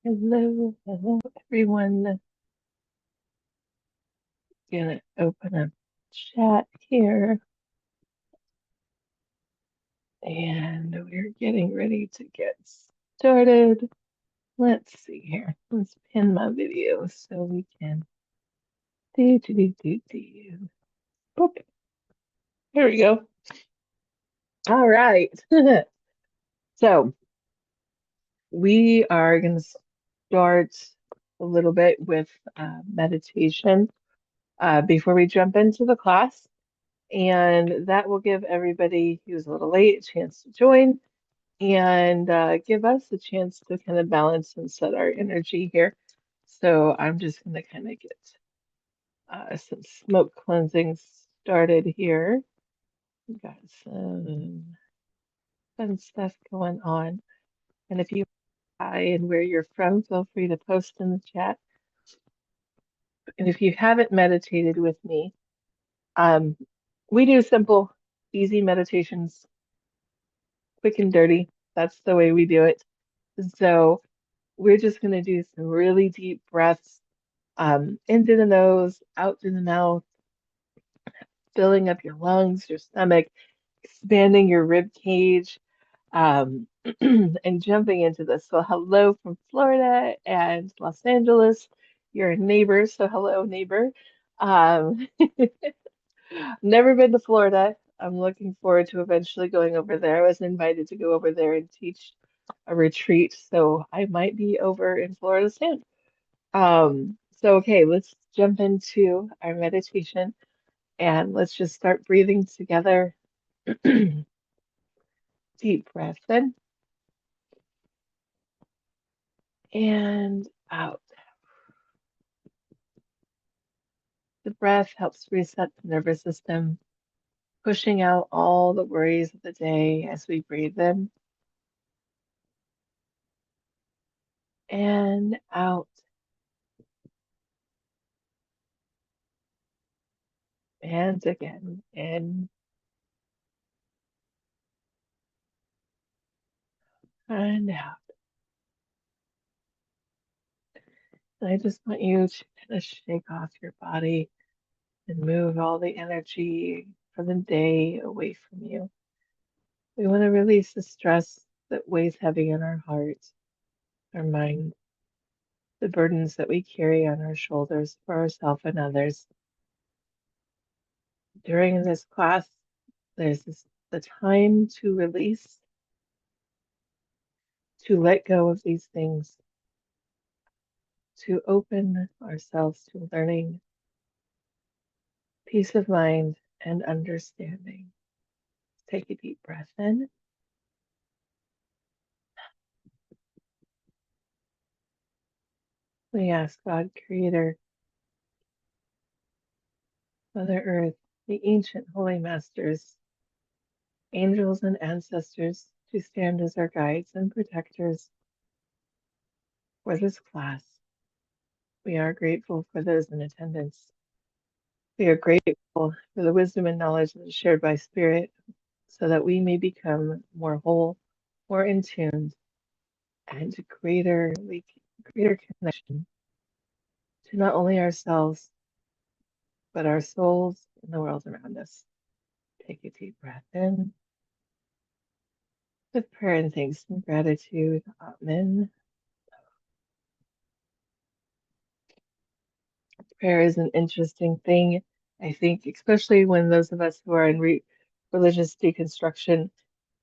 Hello, hello everyone. Gonna open up chat here and we're getting ready to get started. Let's see here. Let's pin my video so we can do. Boop. Here we go. All right. So we are gonna start a little bit with meditation before we jump into the class. And that will give everybody who's a little late a chance to join and give us a chance to kind of balance and set our energy here. So I'm just going to kind of get some smoke cleansing started here. We've got some fun stuff going on. And if you hi and where you're from, feel free to post in the chat. And if you haven't meditated with me, um, we do simple, easy meditations, quick and dirty. That's the way we do it. So we're just going to do some really deep breaths in through the nose, out through the mouth, filling up your lungs, your stomach, expanding your rib cage, um, and jumping into this. So, hello from Florida and Los Angeles, your neighbor. So, hello, neighbor. Um, Never been to Florida. I'm looking forward to eventually going over there. I was invited to go over there and teach a retreat, so I might be over in Florida soon. So okay, let's jump into our meditation and let's just start breathing together. Deep breath in and out. The breath helps reset the nervous system, pushing out all the worries of the day as we breathe in and out. And again, in and out. And I just want you to kind of shake off your body and move all the energy for the day away from you. We want to release the stress that weighs heavy on our heart, our mind, the burdens that we carry on our shoulders for ourselves and others. During this class, the time to release, to let go of these things, to open ourselves to learning, peace of mind, and understanding. Take a deep breath in. We ask God, Creator, Mother Earth, the ancient holy masters, angels, and ancestors to stand as our guides and protectors for this class. We are grateful for those in attendance. We are grateful for the wisdom and knowledge that is shared by Spirit so that we may become more whole, more in tune, and greater connection to not only ourselves, but our souls and the world around us. Take a deep breath in with prayer and thanks and gratitude. Amen. Prayer is an interesting thing. I think, especially when those of us who are in religious deconstruction,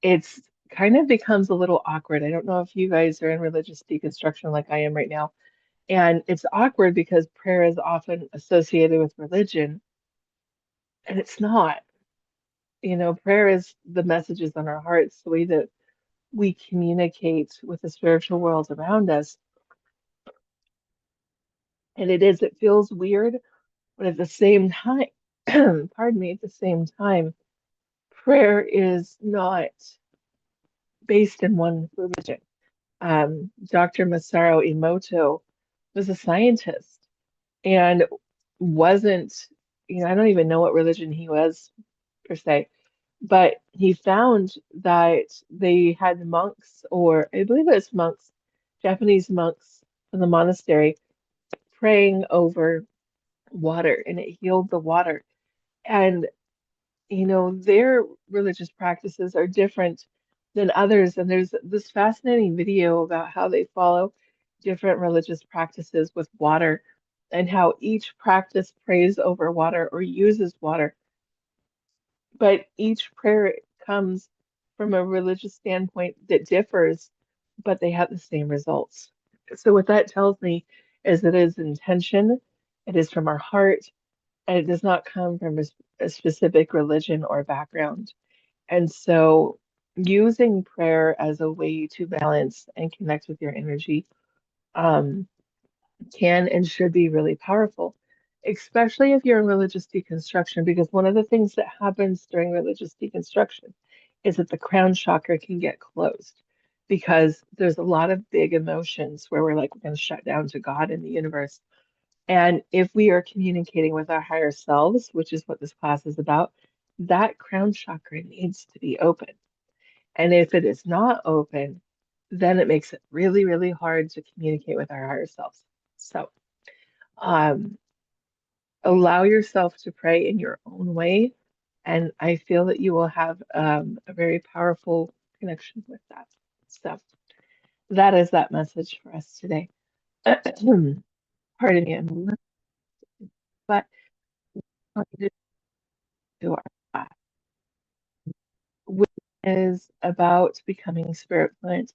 it's kind of becomes a little awkward. I don't know if you guys are in religious deconstruction like I am right now. And it's awkward because prayer is often associated with religion, and it's not. You know, prayer is the messages on our hearts, the way that we communicate with the spiritual world around us. And it feels weird, but at the same time, pardon me, at the same time, prayer is not based in one religion. Dr. Masaru Emoto was a scientist and wasn't, I don't even know what religion he was per se, but he found that they had monks, or I believe it was monks, Japanese monks, in the monastery praying over water, and it healed the water. And their religious practices are different than others. And there's this fascinating video about how they follow different religious practices with water and how each practice prays over water or uses water. But each prayer comes from a religious standpoint that differs, but they have the same results. So what that tells me is that it is intention, it is from our heart, and it does not come from a specific religion or background. And so, using prayer as a way to balance and connect with your energy um, can and should be really powerful, especially if you're in religious deconstruction, because one of the things that happens during religious deconstruction is that the crown chakra can get closed because there's a lot of big emotions where we're like, we're going to shut down to God and the universe. And if we are communicating with our higher selves, which is what this class is about, that crown chakra needs to be open. And if it is not open, then it makes it really, really hard to communicate with our higher selves. So, um, allow yourself to pray in your own way. And I feel that you will have a very powerful connection with that. So, that is that message for us today. Pardon me, I'm a little, but I want you to do our class, which is about becoming spirit fluent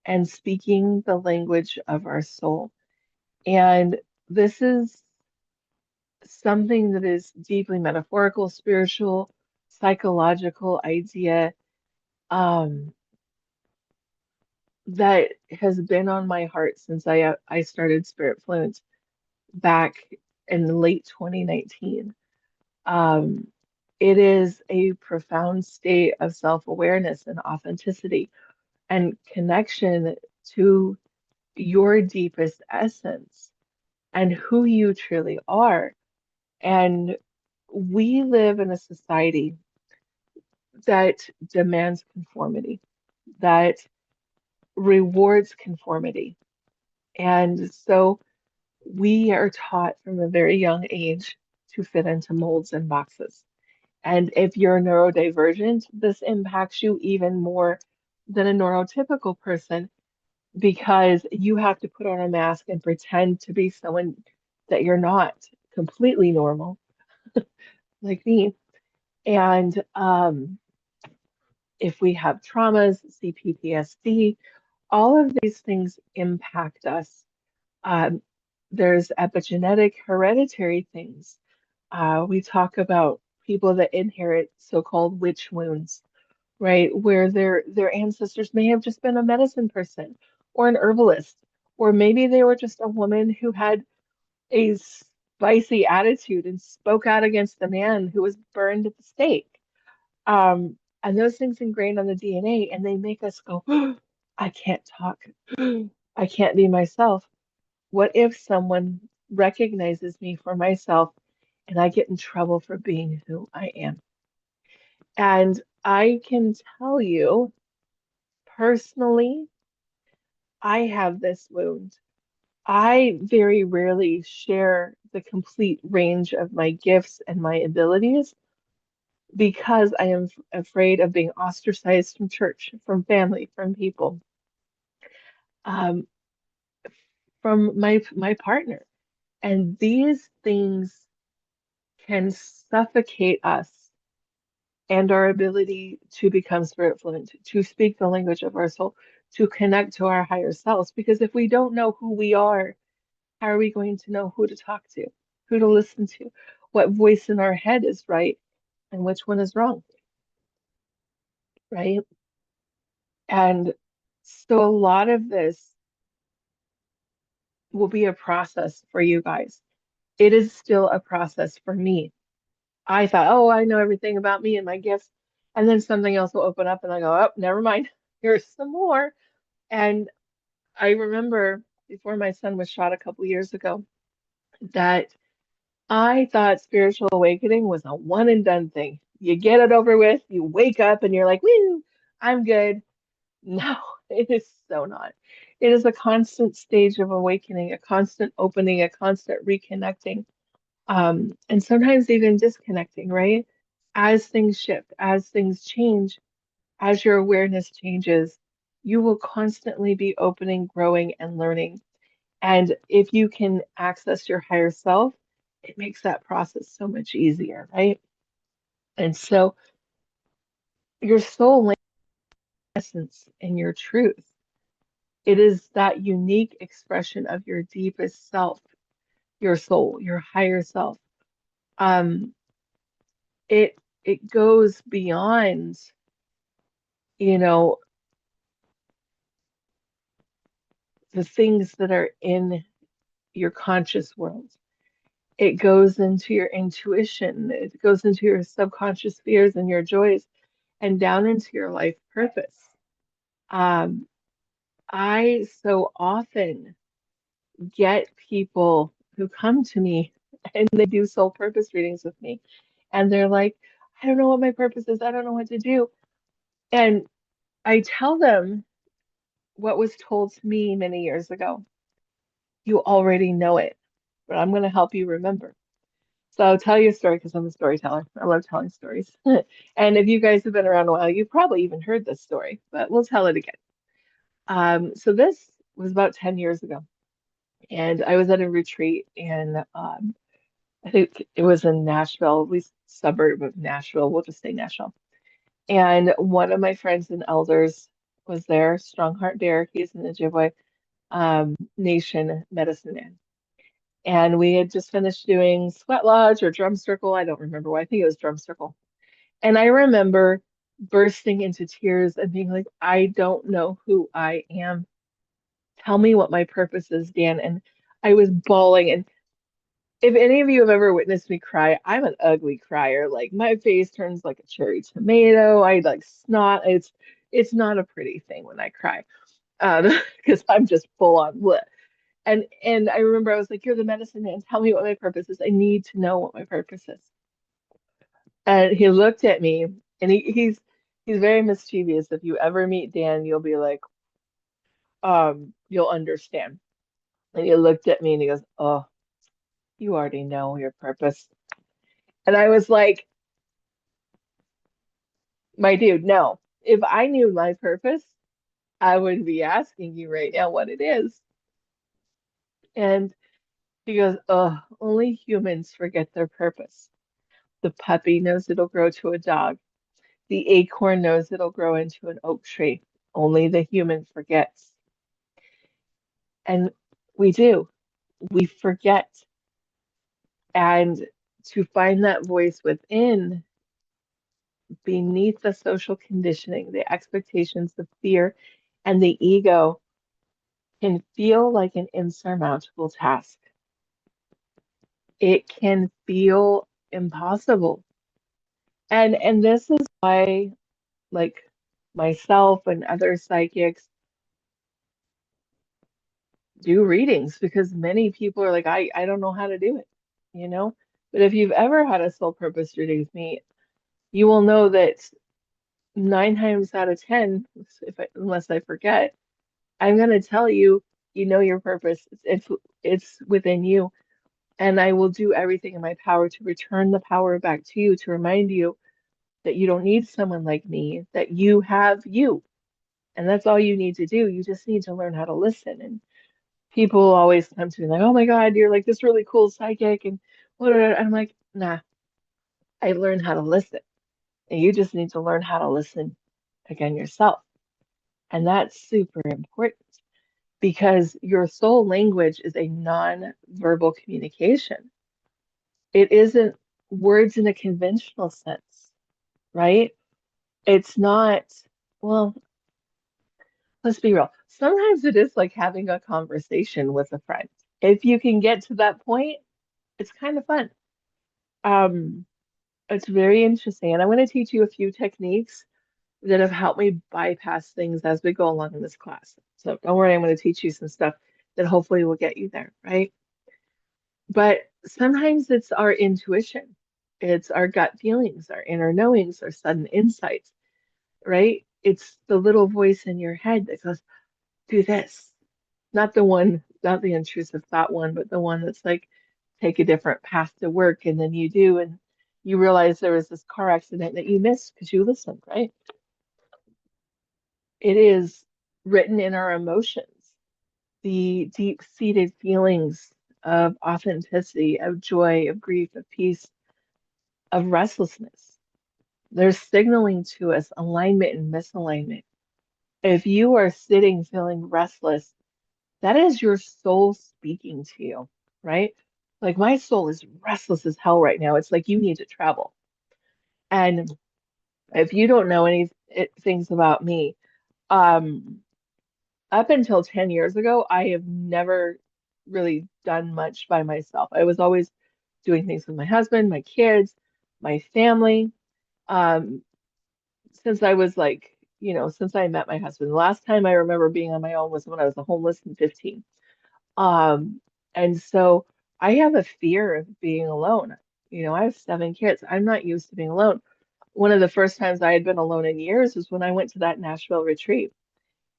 and speaking the language of our soul. And this is something that is deeply metaphorical, spiritual, psychological idea um, that has been on my heart since I started Spirit Fluent back in late 2019. Um, it is a profound state of self-awareness and authenticity and connection to your deepest essence and who you truly are. And we live in a society that demands conformity, that rewards conformity. And so we are taught from a very young age to fit into molds and boxes. And if you're neurodivergent, this impacts you even more than a neurotypical person because you have to put on a mask and pretend to be someone that you're not, completely normal, like me. And if we have traumas, CPTSD, all of these things impact us. Um, there's epigenetic hereditary things. We talk about people that inherit so-called witch wounds, right? Where their ancestors may have just been a medicine person or an herbalist, or maybe they were just a woman who had a spicy attitude and spoke out against the man who was burned at the stake. And those things ingrained on the DNA, and they make us go, I can't talk. I can't be myself. What if someone recognizes me for myself and I get in trouble for being who I am? And I can tell you personally, I have this wound. I very rarely share the complete range of my gifts and my abilities because I am afraid of being ostracized from church, from family, from people, um, from my partner. And these things can suffocate us and our ability to become spirit fluent, to speak the language of our soul, to connect to our higher selves. Because if we don't know who we are, how are we going to know who to talk to, who to listen to, what voice in our head is right and which one is wrong, right? And so a lot of this will be a process for you guys. It is still a process for me. I thought, oh, I know everything about me and my gifts. And then something else will open up and I go, oh, never mind. Here's some more. And I remember before my son was shot a couple years ago that I thought spiritual awakening was a one and done thing. You get it over with, you wake up and you're like, woo, I'm good. No, it is so not. It is a constant stage of awakening, a constant opening, a constant reconnecting, and sometimes even disconnecting, right? As things shift, as things change, as your awareness changes, you will constantly be opening, growing, and learning. And if you can access your higher self, it makes that process so much easier, right? And so your soul essence and your truth, it is that unique expression of your deepest self, your soul, your higher self. Um, it it goes beyond, you know, the things that are in your conscious world. It goes into your intuition. It goes into your subconscious fears and your joys and down into your life purpose. Um, I so often get people who come to me and they do soul purpose readings with me. And they're like, I don't know what my purpose is. I don't know what to do. And I tell them what was told to me many years ago. You already know it, but I'm going to help you remember. So I'll tell you a story because I'm a storyteller. I love telling stories. And if you guys have been around a while, you've probably even heard this story, but we'll tell it again. So this was about 10 years ago, and I was at a retreat in, I think it was in Nashville, at least suburb of Nashville. We'll just say Nashville. And one of my friends and elders was there, Strongheart Bear. He's an Ojibwe Nation medicine man. And we had just finished doing Sweat Lodge or Drum Circle. I don't remember what. I think it was Drum Circle. And I remember bursting into tears and being like, I don't know who I am. Tell me what my purpose is, Dan. And I was bawling. And if any of you have ever witnessed me cry, I'm an ugly crier. Like my face turns like a cherry tomato. I like snot. It's not a pretty thing when I cry. Because I'm just full on bleh. And I remember I was like, "You're the medicine man. Tell me what my purpose is. I need to know what my purpose is." And he looked at me, and he's very mischievous. If you ever meet Dan, you'll be like, you'll understand. And he looked at me and he goes, "Oh, you already know your purpose." And I was like, "My dude, no. If I knew my purpose, I would be asking you right now what it is." And he goes, "Oh, only humans forget their purpose. The puppy knows it'll grow to a dog. The acorn knows it'll grow into an oak tree. Only the human forgets." And we do. We forget. And to find that voice within, beneath the social conditioning, the expectations, the fear, and the ego can feel like an insurmountable task. It can feel impossible. And this is why, like myself and other psychics do readings because many people are like, I don't know how to do it, you know? But if you've ever had a soul purpose reading with me, you will know that 9 times out of 10, unless I forget, I'm going to tell you, you know your purpose. It's within you. And I will do everything in my power to return the power back to you, to remind you that you don't need someone like me, that you have you. And that's all you need to do. You just need to learn how to listen. And people always come to me like, oh my God, you're like this really cool psychic. And what? And I'm like, nah, I learned how to listen. And you just need to learn how to listen again yourself. And that's super important because your soul language is a non-verbal communication. It isn't words in a conventional sense, right? It's not, well, let's be real. Sometimes it is like having a conversation with a friend. If you can get to that point, it's kind of fun. Um, it's very interesting. And I'm going to teach you a few techniques that have helped me bypass things as we go along in this class. So don't worry, I'm going to teach you some stuff that hopefully will get you there, right? But sometimes it's our intuition, it's our gut feelings, our inner knowings, our sudden insights, right? It's the little voice in your head that goes, do this. Not the one, not the intrusive thought one, but the one that's like take a different path to work, and then you do, and you realize there was this car accident that you missed because you listened, right? It is written in our emotions, the deep-seated feelings of authenticity, of joy, of grief, of peace, of restlessness. They're signaling to us alignment and misalignment. If you are sitting feeling restless, that is your soul speaking to you, right? Like my soul is restless as hell right now. It's like you need to travel. And if you don't know things about me, um, up until 10 years ago, I have never really done much by myself. I was always doing things with my husband, my kids, my family. Um, since I was like, since I met my husband, the last time I remember being on my own was when I was homeless and 15. Um, and so I have a fear of being alone. I have 7 kids. I'm not used to being alone. One of the first times I had been alone in years was when I went to that Nashville retreat.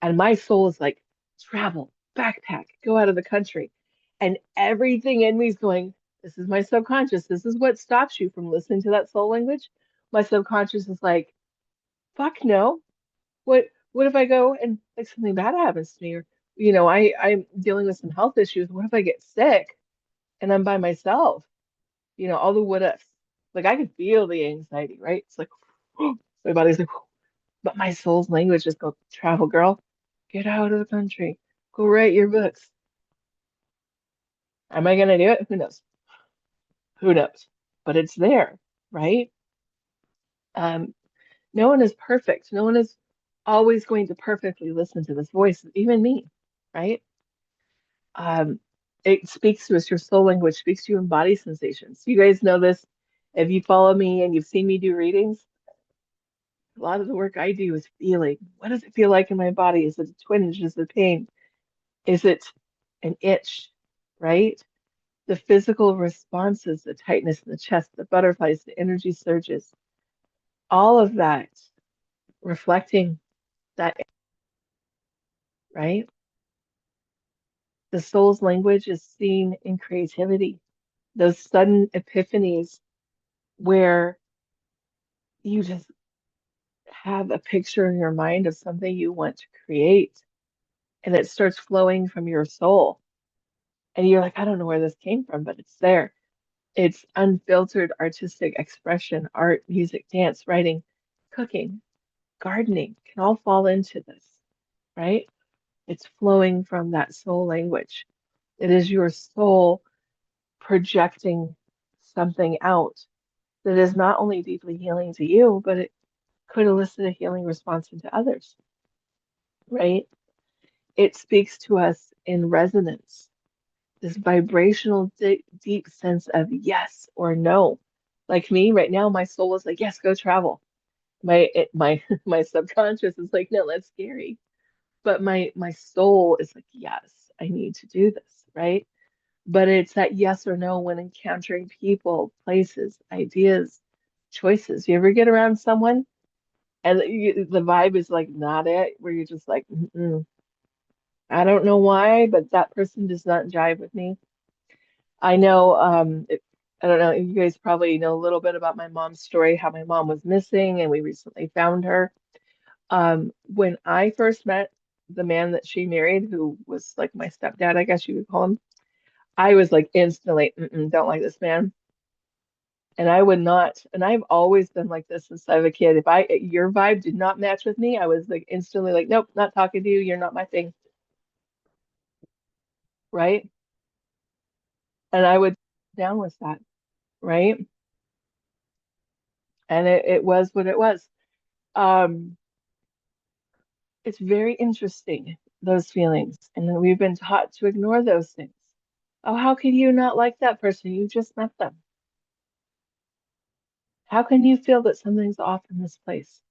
And my soul is like, travel, backpack, go out of the country. And everything in me is going, this is my subconscious. This is what stops you from listening to that soul language. My subconscious is like, fuck no. What if I go and like something bad happens to me? Or, I'm dealing with some health issues. What if I get sick and I'm by myself? All the what ifs. Like I can feel the anxiety, right? It's like my body's like, but my soul's language is go travel, girl. Get out of the country. Go write your books. Am I gonna do it? Who knows? Who knows? But it's there, right? Um, no one is perfect. No one is always going to perfectly listen to this voice, even me, right? Um, it speaks to us, your soul language speaks to you in body sensations. You guys know this. If you follow me and you've seen me do readings, a lot of the work I do is feeling. What does it feel like in my body? Is it a twinge? Is it pain? Is it an itch? Right? The physical responses, the tightness in the chest, the butterflies, the energy surges, all of that reflecting that, right? The soul's language is seen in creativity, those sudden epiphanies where you just have a picture in your mind of something you want to create and it starts flowing from your soul. And you're like, I don't know where this came from, but it's there. It's unfiltered artistic expression, art, music, dance, writing, cooking, gardening can all fall into this, right? It's flowing from that soul language. It is your soul projecting something out that is not only deeply healing to you, but it could elicit a healing response into others, right? It speaks to us in resonance, this vibrational, deep sense of yes or no. Like me right now, my soul is like, yes, go travel. My my subconscious is like, no, that's scary. But my soul is like, yes, I need to do this, right? But it's that yes or no when encountering people, places, ideas, choices. You ever get around someone and the vibe is like not it, where you're just like, mm-mm, I don't know why, but that person does not jive with me. I know, I don't know, you guys probably know a little bit about my mom's story, how my mom was missing and we recently found her. When I first met the man that she married, who was like my stepdad, I guess you would call him, I was like instantly, mm-mm, don't like this man. And I would not, and I've always been like this since I was a kid. If your vibe did not match with me, I was like instantly like, nope, not talking to you. You're not my thing, right? And I would down with that, right? And it was what it was. Um, it's very interesting, those feelings. And then we've been taught to ignore those things. Oh, how can you not like that person? You just met them. How can you feel that something's off in this place?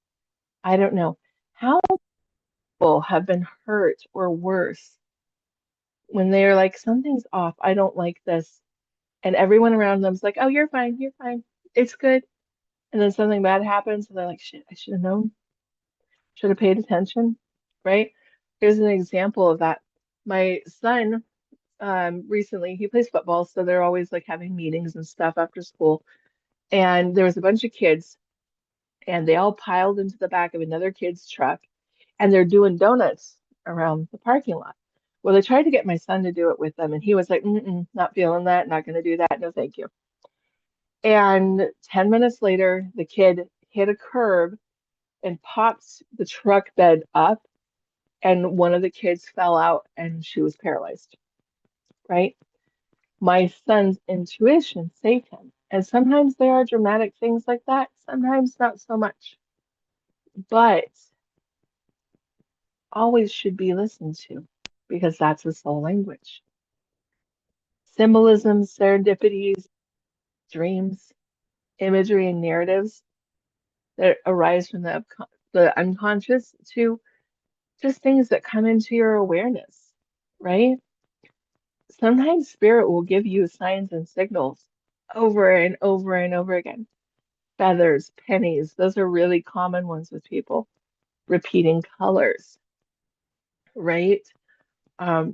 I don't know. How people have been hurt or worse when they're like, something's off. I don't like this. And everyone around them's like, oh, you're fine. You're fine. It's good. And then something bad happens and they're like, shit, I should have known. Should have paid attention. Right? Here's an example of that. My son, recently he plays football, so they're always like having meetings and stuff after school. And there was a bunch of kids, and they all piled into the back of another kid's truck, and they're doing donuts around the parking lot. Well, they tried to get my son to do it with them, and he was like, mm-mm, not feeling that, not going to do that. No, thank you. And 10 minutes later, the kid hit a curb and popped the truck bed up, and one of the kids fell out and she was paralyzed, right? My son's intuition saved him. And sometimes there are dramatic things like that, sometimes not so much, but always should be listened to because that's the soul language. Symbolism, serendipities, dreams, imagery, and narratives that arise from the unconscious to just things that come into your awareness, right? Sometimes spirit will give you signs and signals over and over and over again. Feathers, pennies, those are really common ones with people. Repeating colors, right?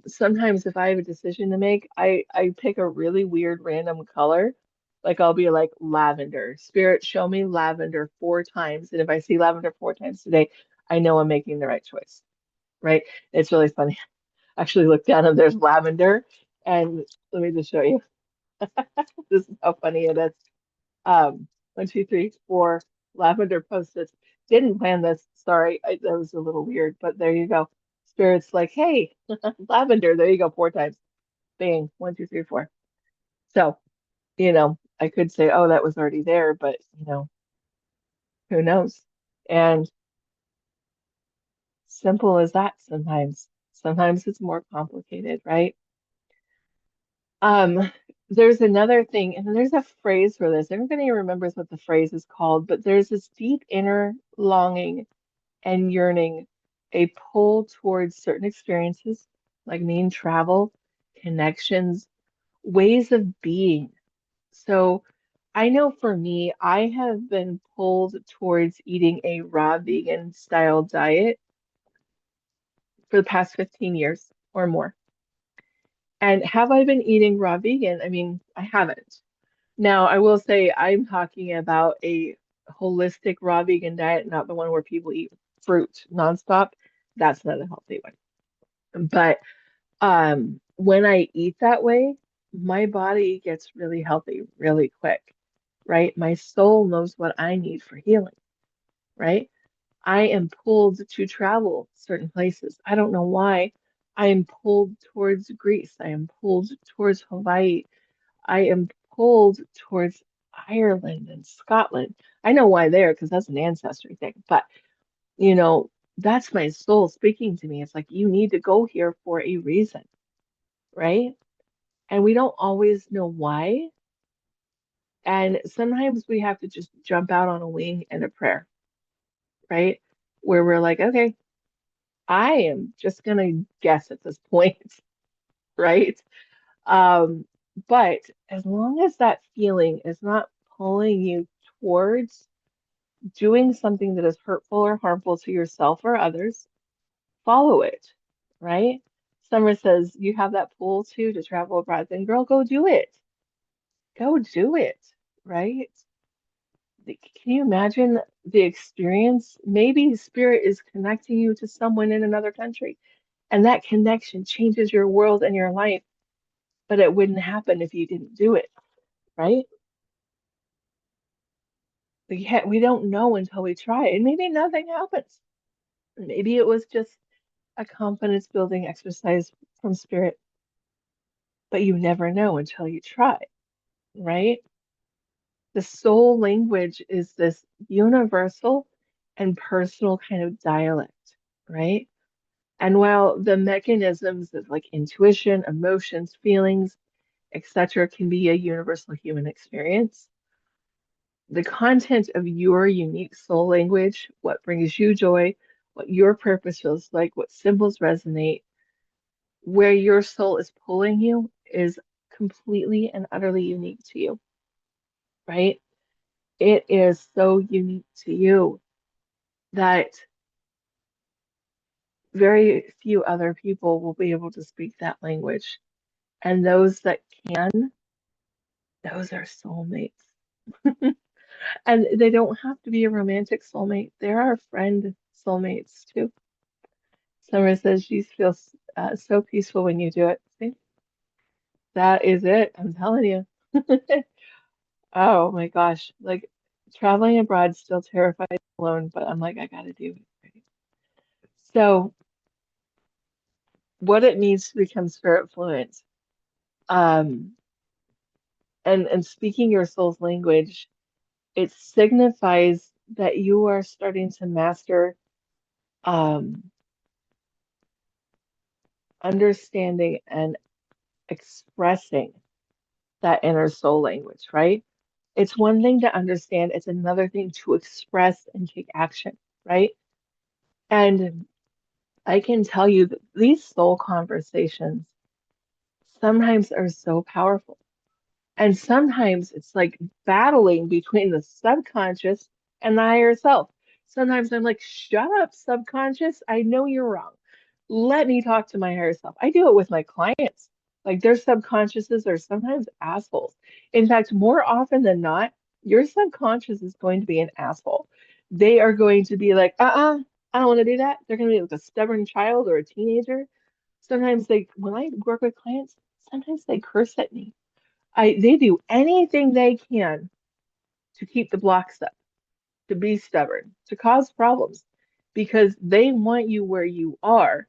Sometimes if I have a decision to make, I pick a really weird random color. Like I'll be like lavender. Spirit, show me lavender 4 times. And if I see lavender 4 times today, I know I'm making the right choice, right? It's really funny. Actually look down and there's lavender. And let me just show you. This is how funny it is. 1, 2, 3, 4 lavender post-its. Didn't plan this. Sorry, that was a little weird, but there you go. Spirit's like, hey, lavender. There you go, 4 times. Bang, 1, 2, 3, 4. So, I could say, oh, that was already there, but who knows? And simple as that sometimes. Sometimes it's more complicated, right? Um, there's another thing, and there's a phrase for this. Everybody remembers what the phrase is called, but there's this deep inner longing and yearning, a pull towards certain experiences, like mean travel, connections, ways of being. So I know for me, I have been pulled towards eating a raw vegan style diet for the past 15 years or more. And have I been eating raw vegan? I mean, I haven't. Now, I will say I'm talking about a holistic raw vegan diet, not the one where people eat fruit nonstop. That's not a healthy one. But when I eat that way, my body gets really healthy really quick, right? My soul knows what I need for healing, right? I am pulled to travel certain places. I don't know why. I am pulled towards Greece. I am pulled towards Hawaii. I am pulled towards Ireland and Scotland. I know why there, because that's an ancestry thing. But, you know, that's my soul speaking to me. It's like, you need to go here for a reason, right? And we don't always know why. And sometimes we have to just jump out on a wing and a prayer, right? Where we're like, okay, I am just gonna guess at this point, right? Um, but as long as that feeling is not pulling you towards doing something that is hurtful or harmful to yourself or others, follow it, right? Summer says you have that pull too to travel abroad, then girl, go do it. Go do it, right? Can you imagine the experience? Maybe spirit is connecting you to someone in another country, and that connection changes your world and your life, but it wouldn't happen if you didn't do it, right? We don't know until we try, and maybe nothing happens. Maybe it was just a confidence building exercise from spirit, but you never know until you try, right? The soul language is this universal and personal kind of dialect, right? And while the mechanisms of like intuition, emotions, feelings, etc., can be a universal human experience, the content of your unique soul language, what brings you joy, what your purpose feels like, what symbols resonate, where your soul is pulling you is completely and utterly unique to you, right? It is so unique to you that very few other people will be able to speak that language. And those that can, those are soulmates. And they don't have to be a romantic soulmate. There are friend soulmates too. Summer says she feels so peaceful when you do it. See, that is it. I'm telling you. Oh my gosh. Like traveling abroad still terrifies me alone, but I'm like, I gotta do it. Right? So, what it means to become spirit fluent, um, and speaking your soul's language, it signifies that you are starting to master um, understanding and expressing that inner soul language, right? It's one thing to understand, it's another thing to express and take action, right? And I can tell you that these soul conversations sometimes are so powerful. And sometimes it's like battling between the subconscious and the higher self. Sometimes I'm like, shut up, subconscious. I know you're wrong. Let me talk to my higher self. I do it with my clients. Like their subconsciouses are sometimes assholes. In fact, more often than not, your subconscious is going to be an asshole. They are going to be like, I don't want to do that. They're going to be like a stubborn child or a teenager. Sometimes when I work with clients, sometimes they curse at me. They do anything they can to keep the blocks up, to be stubborn, to cause problems, because they want you where you are.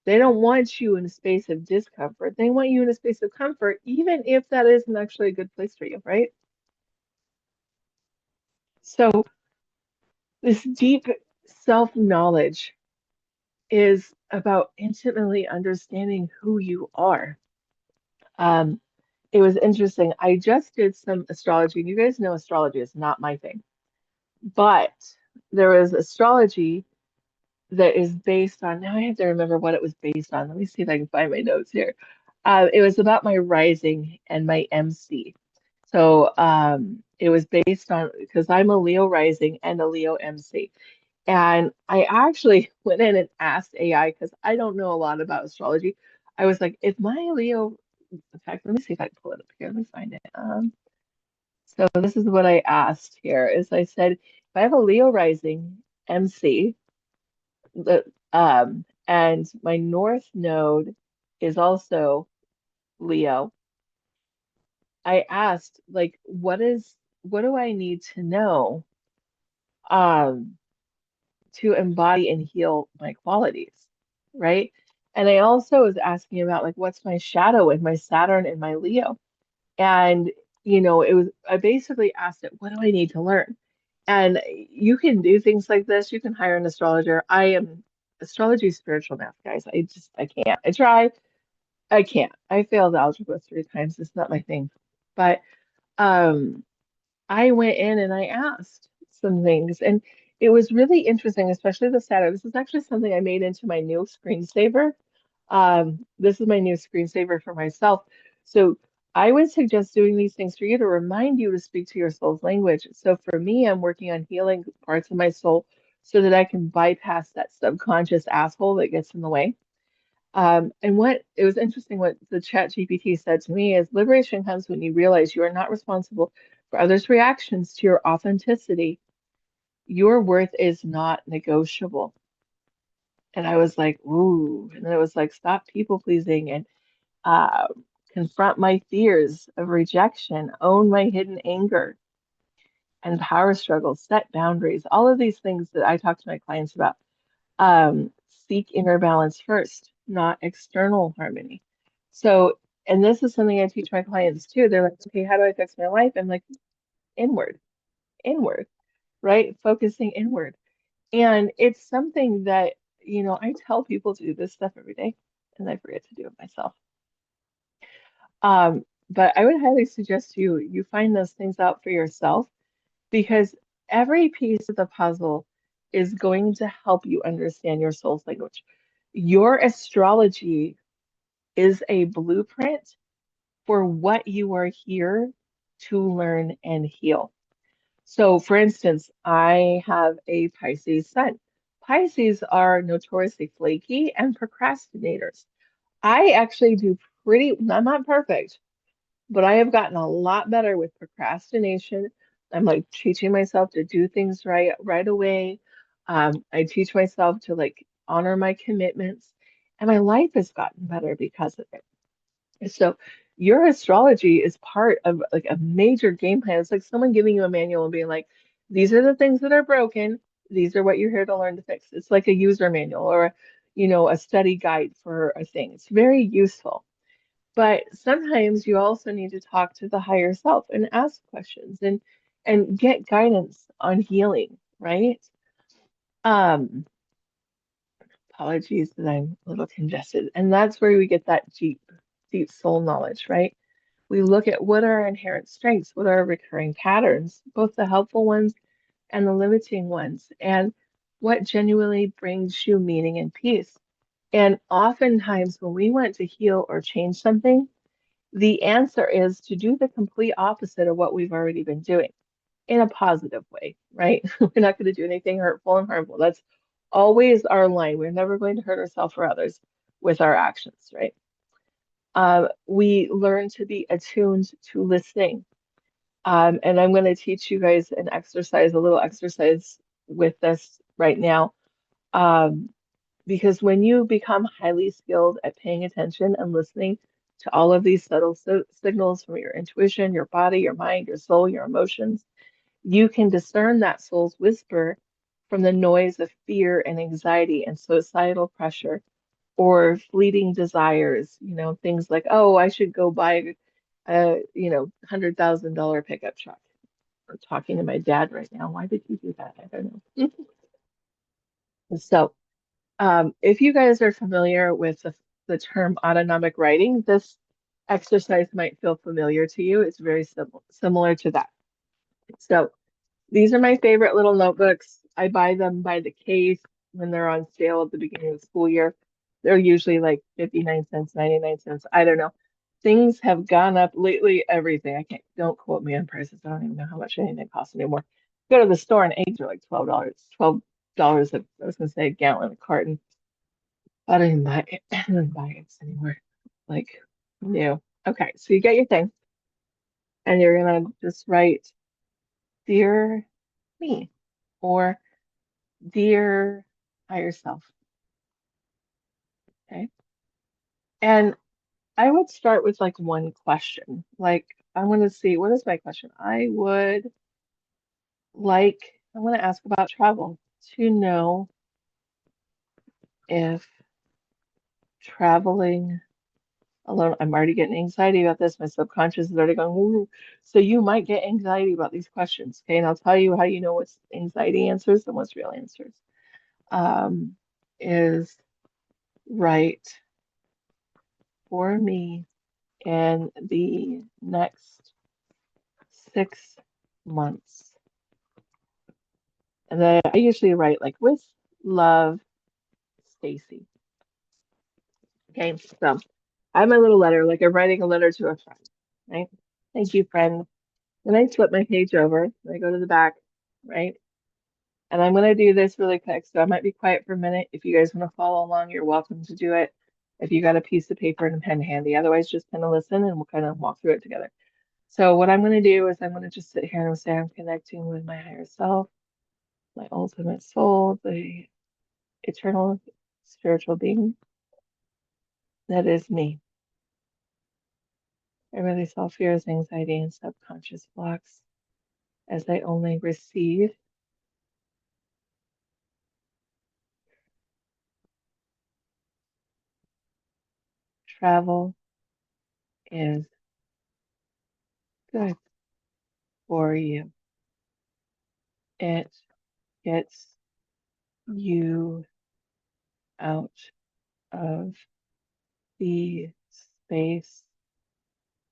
They don't want you in a space of discomfort. They want you in a space of comfort, even if that isn't actually a good place for you, right? So this deep self-knowledge is about intimately understanding who you are. Um, it was interesting. I just did some astrology, and you guys know astrology is not my thing. But there was astrology that is based on, now I have to remember what it was based on. Let me see if I can find my notes here. It was about my rising and my MC. So it was based on, because I'm a Leo rising and a Leo MC. And I actually went in and asked AI because I don't know a lot about astrology. I was like, if my Leo, in fact, let me see if I can pull it up here. Let me find it. So this is what I asked here is I said, if I have a Leo rising MC, and my North node is also Leo, I asked like, what do I need to know um to embody and heal my qualities, right? And I also was asking about like what's my shadow and my Saturn and my Leo. And, I basically asked it, what do I need to learn? And you can do things like this. You can hire an astrologer. I am astrology spiritual math, guys. I can't. I try. I can't. I failed algebra 3 times. It's not my thing. But um, I went in and I asked some things, and it was really interesting, especially the Saturn. This is actually something I made into my new screensaver. This is my new screensaver for myself. So I would suggest doing these things for you to remind you to speak to your soul's language. So for me, I'm working on healing parts of my soul so that I can bypass that subconscious asshole that gets in the way. And what it was interesting what the chat GPT said to me is liberation comes when you realize you are not responsible for others' reactions to your authenticity. Your worth is not negotiable. And I was like, ooh. And then it was like, stop people pleasing and uh, confront my fears of rejection, own my hidden anger and power struggles, set boundaries, all of these things that I talk to my clients about. Seek inner balance first, not external harmony. So, and this is something I teach my clients too. They're like, okay, how do I fix my life? I'm like, inward, inward, right? Focusing inward. And it's something that, I tell people to do this stuff every day, and I forget to do it myself. But I would highly suggest you find those things out for yourself because every piece of the puzzle is going to help you understand your soul's language. Your astrology is a blueprint for what you are here to learn and heal. So, for instance, I have a Pisces sun. Pisces are notoriously flaky and procrastinators. I actually do I'm not perfect, but I have gotten a lot better with procrastination. I'm like teaching myself to do things right away. I teach myself to like honor my commitments, and my life has gotten better because of it. So your astrology is part of like a major game plan. It's like someone giving you a manual and being like, these are the things that are broken. These are what you're here to learn to fix. It's like a user manual or, a study guide for a thing. It's very useful. But sometimes you also need to talk to the higher self and ask questions and get guidance on healing, right? Um, Apologies that I'm a little congested. And that's where we get that deep soul knowledge, right? We look at what are our inherent strengths, what are our recurring patterns, both the helpful ones and the limiting ones, and what genuinely brings you meaning and peace. And oftentimes, when we want to heal or change something, the answer is to do the complete opposite of what we've already been doing in a positive way, right? We're not going to do anything hurtful and harmful. That's always our line. We're never going to hurt ourselves or others with our actions, right? We learn to be attuned to listening. And I'm going to teach you guys an exercise, a little exercise with this right now. Um, because when you become highly skilled at paying attention and listening to all of these subtle signals from your intuition, your body, your mind, your soul, your emotions, you can discern that soul's whisper from the noise of fear and anxiety and societal pressure or fleeting desires, things like, oh, I should go buy a, $100,000 pickup truck. I'm talking to my dad right now. Why did you do that? I don't know. So, if you guys are familiar with the term autonomic writing, this exercise might feel familiar to you. It's very similar to that. So, these are my favorite little notebooks. I buy them by the case when they're on sale at the beginning of the school year. They're usually like 59 cents, 99 cents. I don't know. Things have gone up lately, everything. Don't quote me on prices. I don't even know how much anything costs anymore. Go to the store and eggs are like $12. $12 I was gonna say a gallon, a carton. I don't even buy I don't even buy eggs anymore. Like, new. Okay, so you get your thing and you're gonna just write, Dear me, or Dear higher self. Okay. And I would start with like one question. Like, I want to see, what is my question? I want to ask about travel to know if traveling alone, I'm already getting anxiety about this. My subconscious is already going, ooh. So you might get anxiety about these questions. Okay. And I'll tell you how you know what's anxiety answers and what's real answers. Um, is right for me in the next 6 months. And then I usually write like with love, Stacy. Okay, so I have my little letter, like I'm writing a letter to a friend, right? Thank you, friend. Then I flip my page over and I go to the back, right? And I'm gonna do this really quick, so I might be quiet for a minute. If you guys want to follow along, you're welcome to do it. If you got a piece of paper and a pen handy, otherwise just kind of listen and we'll kind of walk through it together. So what I'm going to do is I'm going to just sit here and say I'm connecting with my higher self, my ultimate soul, the eternal spiritual being that is me. I release all fears, anxiety, and subconscious blocks as I only receive. Travel is good for you. It gets you out of the space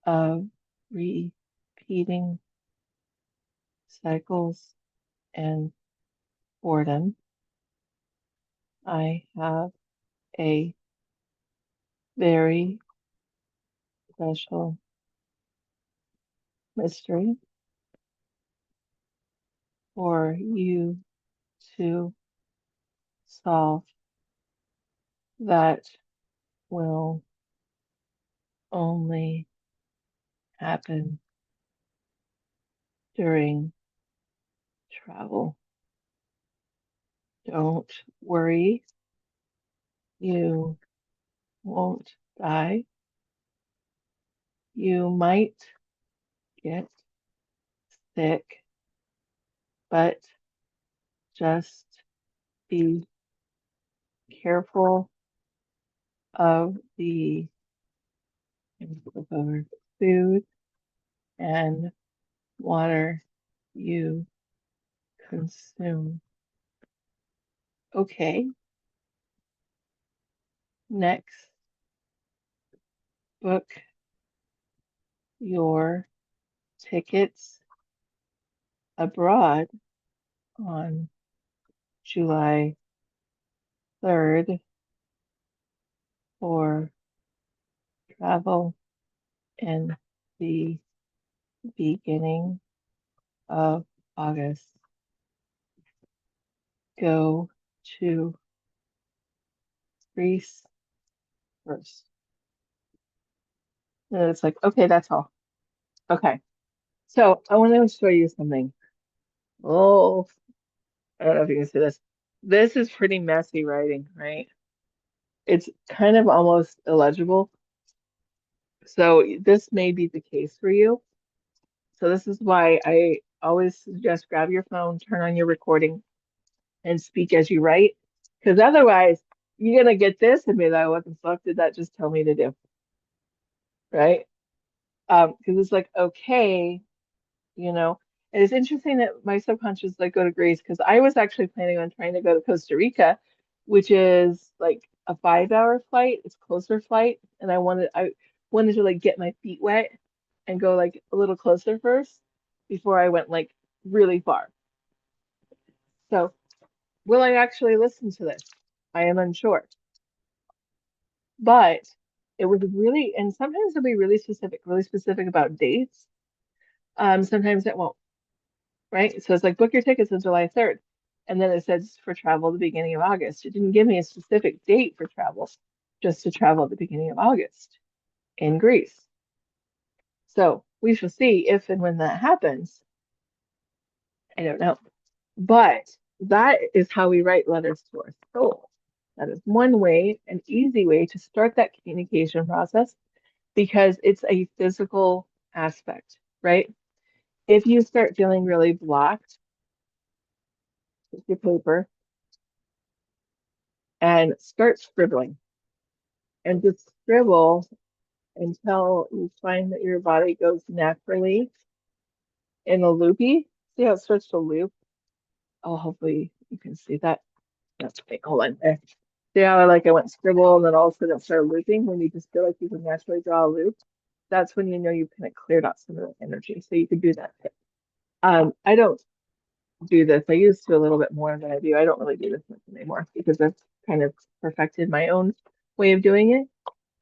of repeating cycles and boredom. I have a very special mystery for you to solve that will only happen during travel. Don't worry, you won't die. You might get sick, but just be careful of the food and water you consume. Okay, next, book your tickets abroad on July 3rd for travel in the beginning of August. Go to Greece first. And it's like, okay, that's all. Okay. So I want to show you something. Oh, I don't know if you can see this. This is pretty messy writing, right? It's kind of almost illegible. So this may be the case for you. So this is why I always suggest grab your phone, turn on your recording, and speak as you write. Because otherwise, you're gonna get this and be like, what the fuck did that just tell me to do? Right? Because it's like, okay, you know. And it's interesting that my subconscious like go to Greece because I was actually planning on trying to go to Costa Rica, which is like a 5 hour flight. It's closer flight, and I wanted to like get my feet wet and go like a little closer first before I went like really far. So will I actually listen to this? I am unsure. But it was really, and sometimes it'll be really specific about dates. Sometimes it won't. Right? So it's like book your tickets on July 3rd. And then it says for travel the beginning of August. It didn't give me a specific date for travel, just to travel at the beginning of August in Greece. So we shall see if and when that happens. I don't know. But that is how we write letters to our soul. That is one way, an easy way to start that communication process because it's a physical aspect, right? If you start feeling really blocked with your paper, and start scribbling and just scribble until you find that your body goes naturally in a loopy. See how it starts to loop? Oh, hopefully you can see that. That's okay. Hold on there. See how like I went scribble and then all of a sudden it started looping when you just feel like you can naturally draw a loop. That's when you know you've kind of cleared out some of the energy. So you could do that. I don't do this. I used to a little bit more than I do. I don't really do this much anymore because I've kind of perfected my own way of doing it.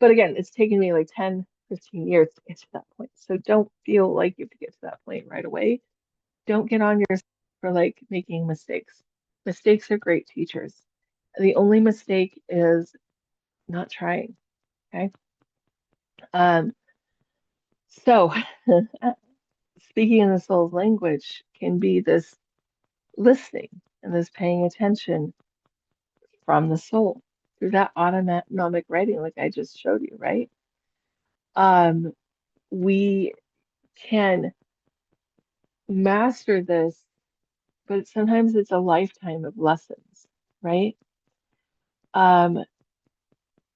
But again, it's taken me like 10, 15 years to get to that point. So don't feel like you have to get to that point right away. Don't get on yourself for like making mistakes. Mistakes are great teachers. The only mistake is not trying. Okay. Um, so speaking in the soul's language can be this listening and this paying attention from the soul through that autonomic writing, like I just showed you, right? We can master this, but sometimes it's a lifetime of lessons, right? Um,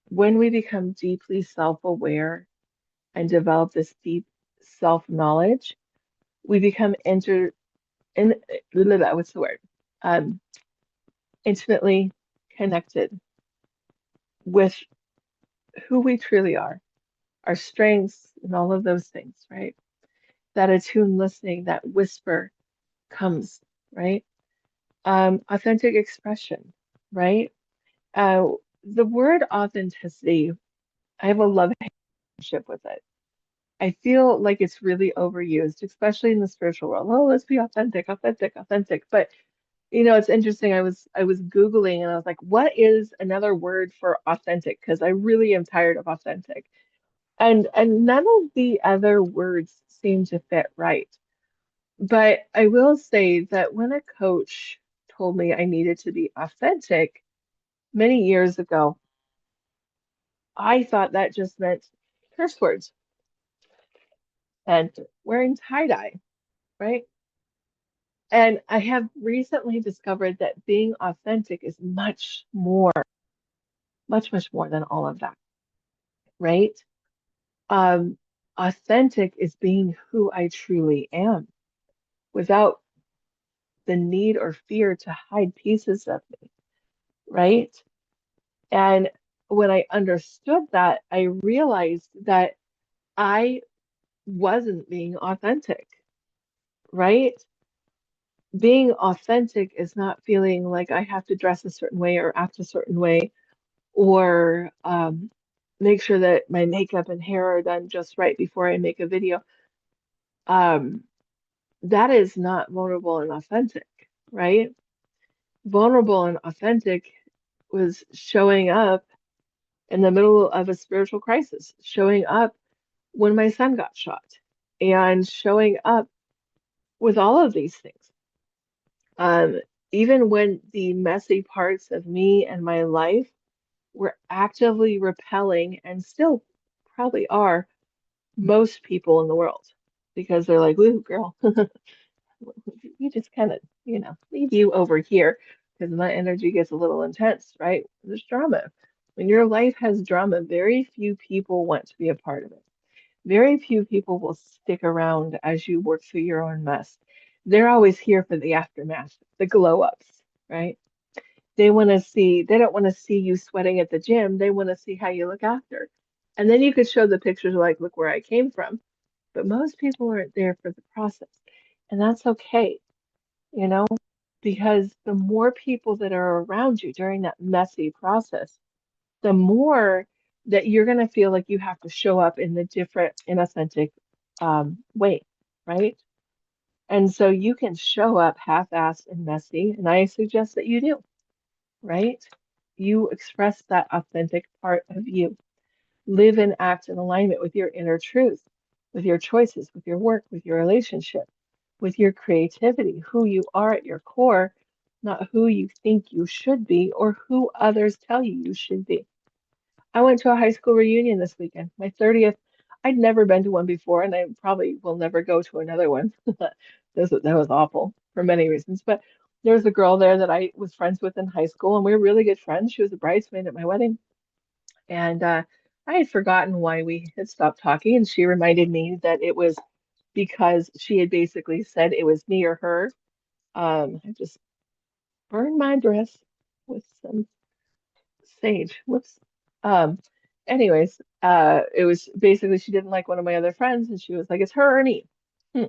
when we become deeply self-aware and develop this deep self-knowledge, we become in what's the word? Um, Intimately connected with who we truly are, our strengths, and all of those things, right? That attuned listening, that whisper comes, right? Authentic expression, right? Uh, the word authenticity, I have a love relationship with it. I feel like it's really overused, especially in the spiritual world. Oh, let's be authentic, authentic, authentic. But It's interesting. I was Googling and I was like, what is another word for authentic? Because I really am tired of authentic. And none of the other words seem to fit right. But I will say that when a coach told me I needed to be authentic many years ago, I thought that just meant curse words and wearing tie-dye, right? And I have recently discovered that being authentic is much, much more than all of that, right? Um, Authentic is being who I truly am without the need or fear to hide pieces of me, right? And when I understood that, I realized that I wasn't being authentic, right? Being authentic is not feeling like I have to dress a certain way or act a certain way or make sure that my makeup and hair are done just right before I make a video. Um, that is not vulnerable and authentic, right? Vulnerable and authentic was showing up in the middle of a spiritual crisis, showing up when my son got shot, and showing up with all of these things. Um, Even when the messy parts of me and my life were actively repelling and still probably are most people in the world because they're like, "Woo, girl, you just kind of, leave you over here because my energy gets a little intense, right? There's drama. When your life has drama, very few people want to be a part of it. Very few people will stick around as you work through your own mess. They're always here for the aftermath, the glow ups, right? They don't want to see you sweating at the gym. They want to see how you look after. And then you could show the pictures like, look where I came from. But most people aren't there for the process. And that's okay, you know, because the more people that are around you during that messy process, the more that you're going to feel like you have to show up in the different, inauthentic way, right? And so you can show up half-assed and messy, and I suggest that you do, right? You express that authentic part of you. Live and act in alignment with your inner truth, with your choices, with your work, with your relationship, with your creativity, who you are at your core, not who you think you should be or who others tell you you should be. I went to a high school reunion this weekend, my 30th. I'd never been to one before, and I probably will never go to another one. That was awful for many reasons. But there was a girl there that I was friends with in high school, and we were really good friends. She was a bridesmaid at my wedding. And I had forgotten why we had stopped talking, and she reminded me that it was because she had basically said it was me or her. I just burned my dress with some sage. Whoops. Um, Anyways, it was basically she didn't like one of my other friends, and she was like, "It's her or me." Hmm.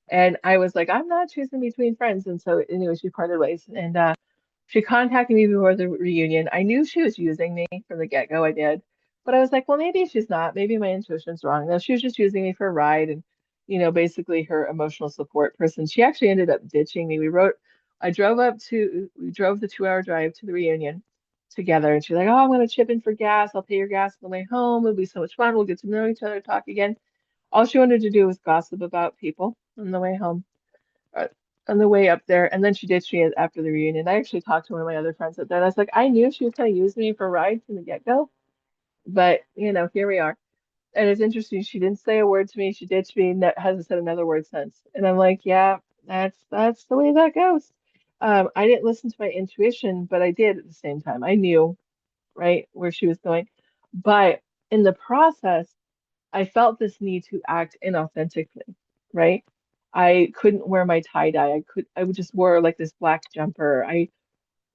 And I was like, "I'm not choosing between friends." And so, anyway, she parted ways, and she contacted me before the reunion. I knew she was using me from the get-go. I did, but I was like, "Well, maybe she's not. Maybe my intuition's wrong." No, she was just using me for a ride, and basically her emotional support person. She actually ended up ditching me. We drove the 2-hour drive to the reunion together. And she's like, "Oh, I'm going to chip in for gas. I'll pay your gas on the way home. It'll be so much fun. We'll get to know each other, talk again." All she wanted to do was gossip about people on the way home, uh, on the way up there. And then she ditched me after the reunion. I actually talked to one of my other friends up there. And I was like, I knew she was going to use me for rides from the get-go, but here we are. And it's interesting. She didn't say a word to me. She ditched me and hasn't said another word since. And I'm like, yeah, that's the way that goes. I didn't listen to my intuition, but I did at the same time. I knew right, where she was going. But in the process, I felt this need to act inauthentically, right? I couldn't wear my tie dye. I would just wore like this black jumper. I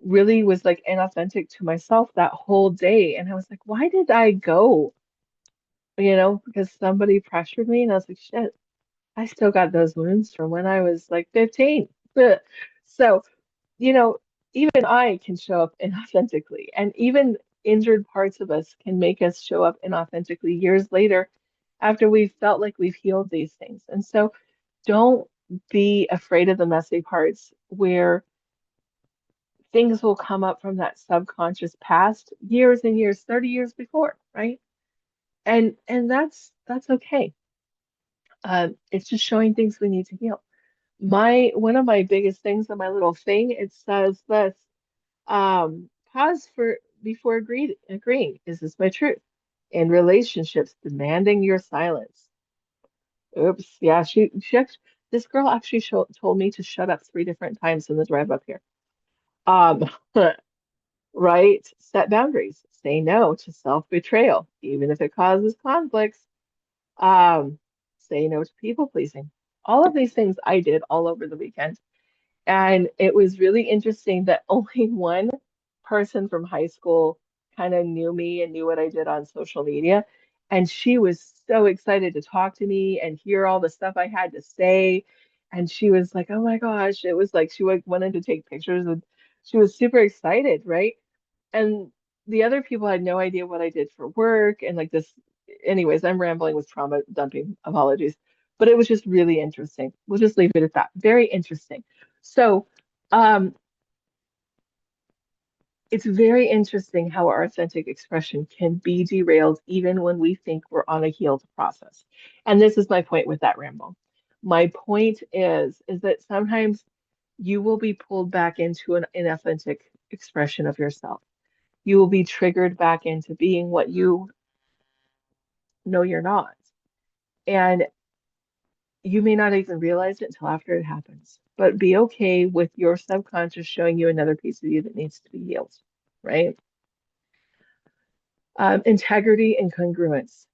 really was like inauthentic to myself that whole day. And I was like, why did I go? Because somebody pressured me and I was like, shit, I still got those wounds from when I was like 15. So, you know, even I can show up inauthentically, and even injured parts of us can make us show up inauthentically years later after we've felt like we've healed these things. And so don't be afraid of the messy parts where things will come up from that subconscious past years and years, 30 years before, right? And that's okay. It's just showing things we need to heal. My one of my biggest things on my little thing, it says this, pause for before agreeing. Is this my truth? In relationships, demanding your silence. Oops, yeah, this girl actually told me to shut up 3 different times in the drive up here. Um, right? Set boundaries. Say no to self-betrayal, even if it causes conflicts. Um, Say no to people pleasing. All of these things I did all over the weekend. And it was really interesting that only one person from high school kind of knew me and knew what I did on social media. And she was so excited to talk to me and hear all the stuff I had to say. And she was like, oh my gosh, it was like she like wanted to take pictures and she was super excited, right? And the other people had no idea what I did for work and like this. Anyways, I'm rambling with trauma dumping. Apologies. But it was just really interesting. We'll just leave it at that. Very interesting. So, um, it's very interesting how our authentic expression can be derailed even when we think we're on a healed process. And this is my point with that ramble. My point is that sometimes you will be pulled back into an inauthentic expression of yourself. You will be triggered back into being what you know you're not. And you may not even realize it until after it happens. But be okay with your subconscious showing you another piece of you that needs to be healed, right? Integrity and congruence.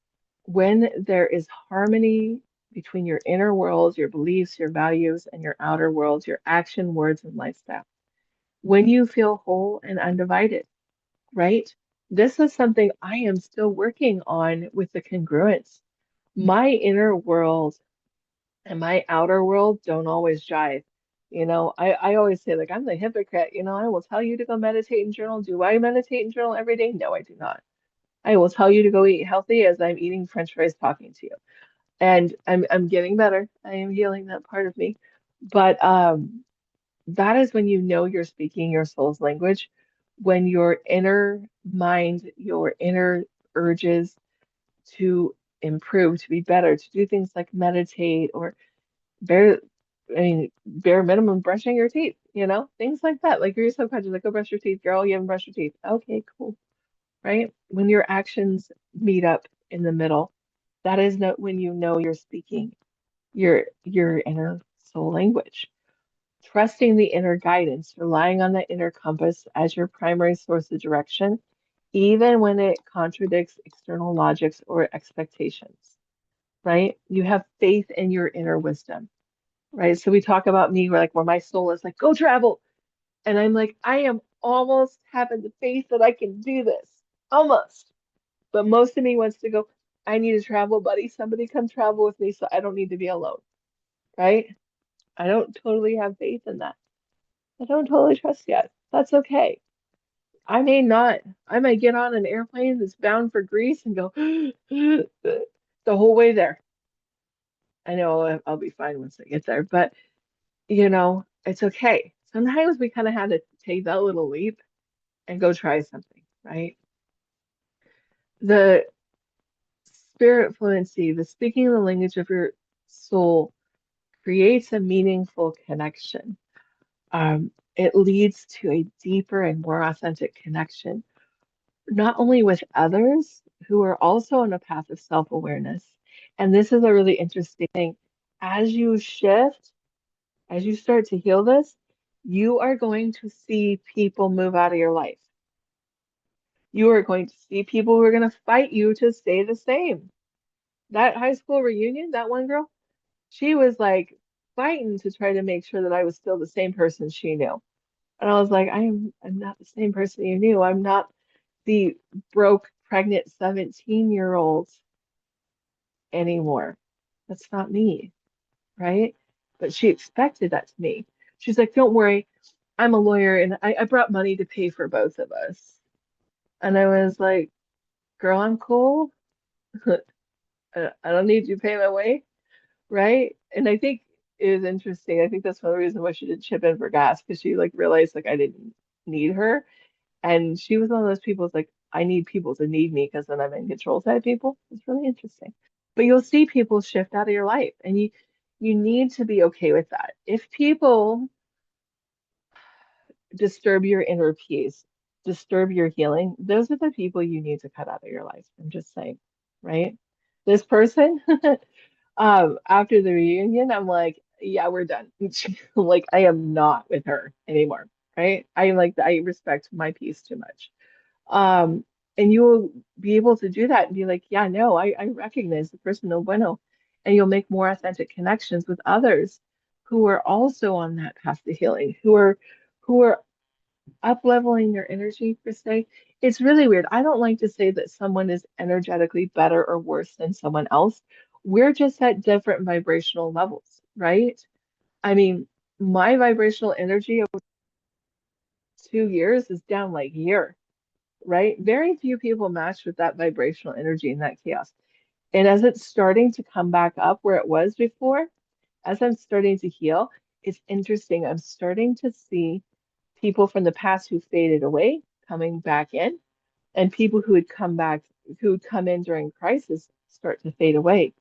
When there is harmony between your inner world, your beliefs, your values, and your outer world, your action, words, and lifestyle. When you feel whole and undivided, right? This is something I am still working on with the congruence. My inner world and my outer world don't always jive. I always say, like, I'm the hypocrite. I will tell you to go meditate and journal. Do I meditate and journal every day? No, I do not. I will tell you to go eat healthy as I'm eating French fries talking to you. And I'm getting better. I am healing that part of me. But that is when you know you're speaking your soul's language, when your inner mind, your inner urges to improve, to be better, to do things like meditate or bare, bare minimum brushing your teeth, things like that. Like you're subconscious, like go brush your teeth, girl, you haven't brushed your teeth. Okay, cool. Right? When your actions meet up in the middle, that is not when you know you're speaking your inner soul language. Trusting the inner guidance, relying on the inner compass as your primary source of direction, even when it contradicts external logics or expectations, right? You have faith in your inner wisdom, right? So we talk about me, we're like, where my soul is like, go travel. And I'm like, I am almost having the faith that I can do this. Almost. But most of me wants to go, I need a travel buddy. Somebody come travel with me so I don't need to be alone, right? I don't totally have faith in that. I don't totally trust yet. That's okay. I may not. I might get on an airplane that's bound for Greece and go the whole way there. I know I'll be fine once I get there, but it's okay. Sometimes we kind of have to take that little leap and go try something, right? The spirit fluency, the speaking the language of your soul creates a meaningful connection. It leads to a deeper and more authentic connection, not only with others who are also on a path of self-awareness. And this is a really interesting thing. As you shift, as you start to heal this, you are going to see people move out of your life. You are going to see people who are going to fight you to stay the same. That high school reunion, that one girl, she was like fighting to try to make sure that I was still the same person she knew. And I was like, I'm not the same person you knew. I'm not the broke, pregnant 17-year-old anymore. That's not me, right? But she expected that to me. She's like, don't worry, I'm a lawyer and I brought money to pay for both of us. And I was like, girl, I'm cool. I don't need you to pay my way, right? And I think it was interesting. I think that's one of the reasons why she did chip in for gas because she like realized like I didn't. need her. And she was one of those people who's like, I need people to need me because then I'm in control type people. It's really interesting. But you'll see people shift out of your life, and you need to be okay with that. If people disturb your inner peace, disturb your healing, those are the people you need to cut out of your life. I'm just saying, right? This person, after the reunion, I'm like, yeah, we're done. Like, I am not with her anymore, right? I respect my peace too much. Um, and you will be able to do that and be like, yeah, no, I recognize the person no bueno. And you'll make more authentic connections with others who are also on that path to healing, who are up leveling their energy per se. It's really weird. I don't like to say that someone is energetically better or worse than someone else. We're just at different vibrational levels, right? I mean, my vibrational energy over 2 years is down like here, right? Very few people match with that vibrational energy and that chaos. And as it's starting to come back up where it was before, as I'm starting to heal, it's interesting. I'm starting to see people from the past who faded away coming back in, and people who had come back, who had come in during crisis start to fade away.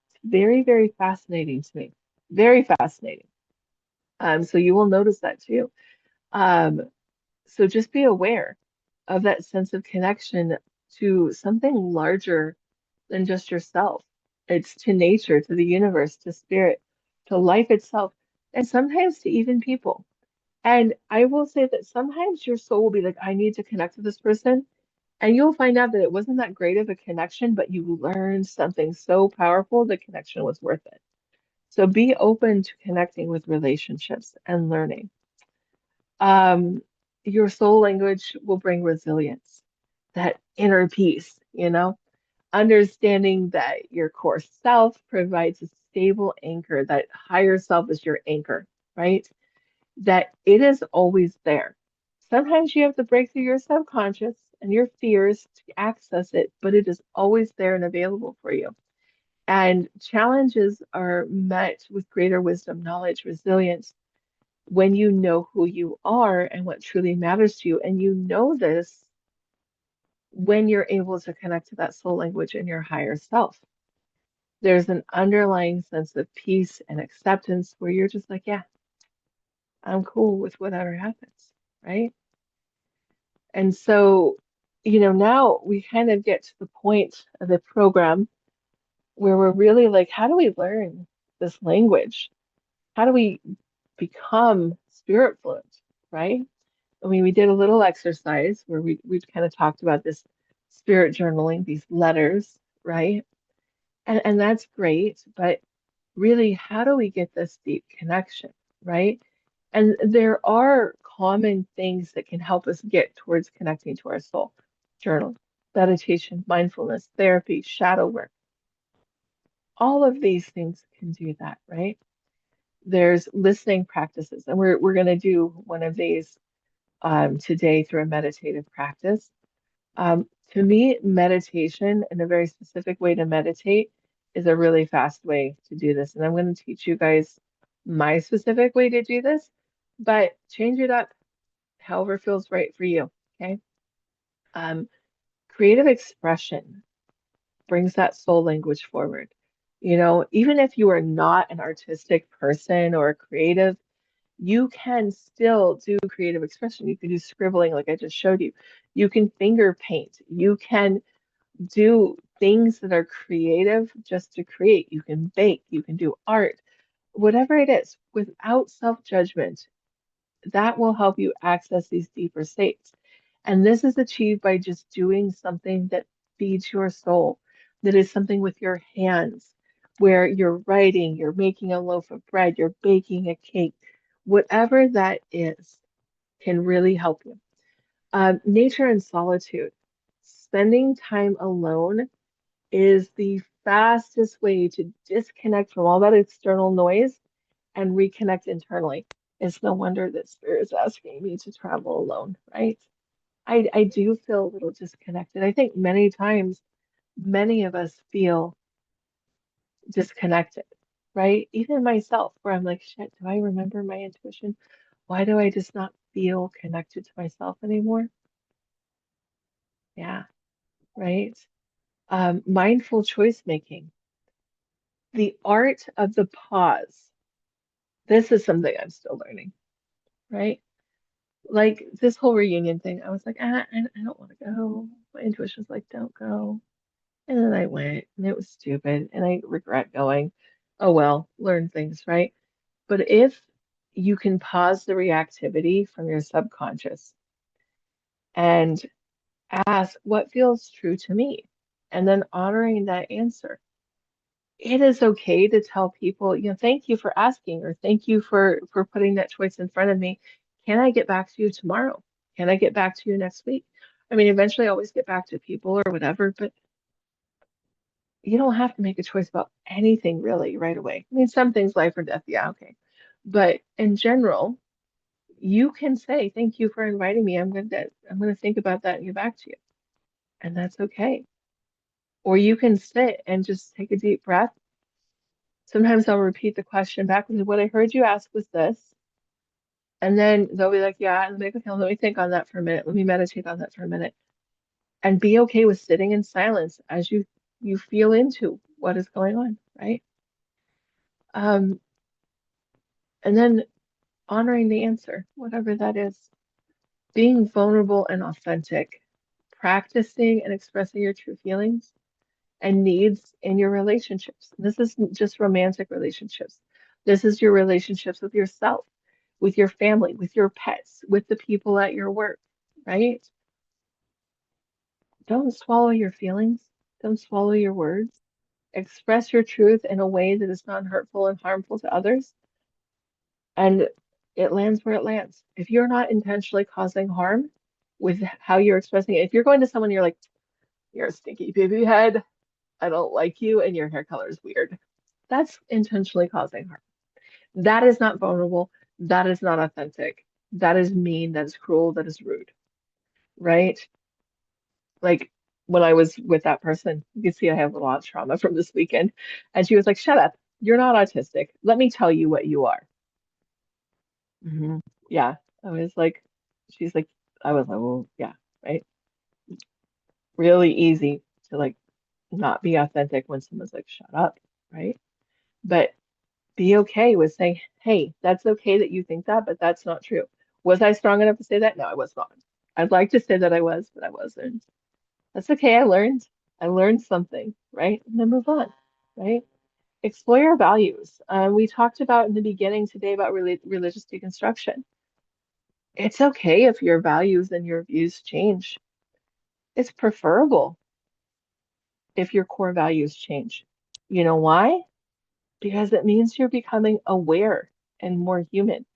It's very, very fascinating to me. Very fascinating. So you will notice that too. Um, so just be aware of that sense of connection to something larger than just yourself. It's to nature, to the universe, to spirit, to life itself, and sometimes to even people. And I will say that sometimes your soul will be like, I need to connect with this person. And you'll find out that it wasn't that great of a connection, but you learned something so powerful, the connection was worth it. So be open to connecting with relationships and learning. Um, your soul language will bring resilience, that inner peace, understanding that your core self provides a stable anchor, that higher self is your anchor, right? That it is always there. Sometimes you have to break through your subconscious and your fears to access it, but it is always there and available for you. And challenges are met with greater wisdom, knowledge, resilience when you know who you are and what truly matters to you. And you know this when you're able to connect to that soul language in your higher self. There's an underlying sense of peace and acceptance where you're just like, yeah, I'm cool with whatever happens, right? And so, now we kind of get to the point of the program where we're really like, how do we learn this language? How do we become spirit fluent, right? I mean, we did a little exercise where we kind of talked about this spirit journaling, these letters, right? And that's great, but really, how do we get this deep connection, right? And there are common things that can help us get towards connecting to our soul. Journal, meditation, mindfulness, therapy, shadow work. All of these things can do that, right? There's listening practices, and we're going to do one of these today through a meditative practice. To me, meditation and a very specific way to meditate is a really fast way to do this. And I'm going to teach you guys my specific way to do this, but change it up however feels right for you. Okay. Um, Creative expression brings that soul language forward. Even if you are not an artistic person or a creative, you can still do creative expression. You can do scribbling, like I just showed you. You can finger paint. You can do things that are creative just to create. You can bake, you can do art, whatever it is, without self-judgment. That will help you access these deeper states. And this is achieved by just doing something that feeds your soul, that is something with your hands, where you're writing, you're making a loaf of bread, you're baking a cake, whatever that is can really help you. Nature and solitude. Spending time alone is the fastest way to disconnect from all that external noise and reconnect internally. It's no wonder that Spirit is asking me to travel alone, right? I do feel a little disconnected. I think many times, many of us feel disconnected, right? Even myself, where I'm like, shit, do I remember my intuition? Why do I just not feel connected to myself anymore. Yeah, right. Mindful choice making, the art of the pause. This is something I'm still learning, right? Like this whole reunion thing, I was like, I don't want to go. My intuition was like, don't go. And then I went, and it was stupid, and I regret going. Oh well, learn things, right? But if you can pause the reactivity from your subconscious and ask what feels true to me, and then honoring that answer, it is okay to tell people, thank you for asking, or thank you for putting that choice in front of me. Can I get back to you tomorrow? Can I get back to you next week? I mean, eventually I always get back to people or whatever, but you don't have to make a choice about anything really right away. I mean, some things, life or death, yeah, okay. But in general, you can say, thank you for inviting me. I'm gonna think about that and get back to you. And that's okay. Or you can sit and just take a deep breath. Sometimes I'll repeat the question back with what I heard you ask was this. And then they'll be like, yeah, and I'm like, okay, let me think on that for a minute. Let me meditate on that for a minute. And be okay with sitting in silence as you feel into what is going on, right? Um, and then honoring the answer, whatever that is. Being vulnerable and authentic, practicing and expressing your true feelings and needs in your relationships. This isn't just romantic relationships. This is your relationships with yourself, with your family, with your pets, with the people at your work, right? Don't swallow your feelings. Don't swallow your words. Express your truth in a way that is not hurtful and harmful to others. And it lands where it lands. If you're not intentionally causing harm with how you're expressing it, if you're going to someone, you're like, you're a stinky baby head. I don't like you, and your hair color is weird. That's intentionally causing harm. That is not vulnerable. That is not authentic. That is mean. That is cruel. That is rude, right? Like when I was with that person, you can see I have a lot of trauma from this weekend. And she was like, shut up. You're not autistic. Let me tell you what you are. Yeah. I was like, she's like, I was like, well, yeah, right. Really easy to like not be authentic when someone's like, shut up, right? But be okay with saying, hey, that's okay that you think that, but that's not true. Was I strong enough to say that? No, I was not. I'd like to say that I was, but I wasn't. That's okay. I learned. I learned something, right? And then move on, right? Explore your values. We talked about in the beginning today about religious deconstruction. It's okay if your values and your views change. It's preferable if your core values change. You know why? Because it means you're becoming aware and more human.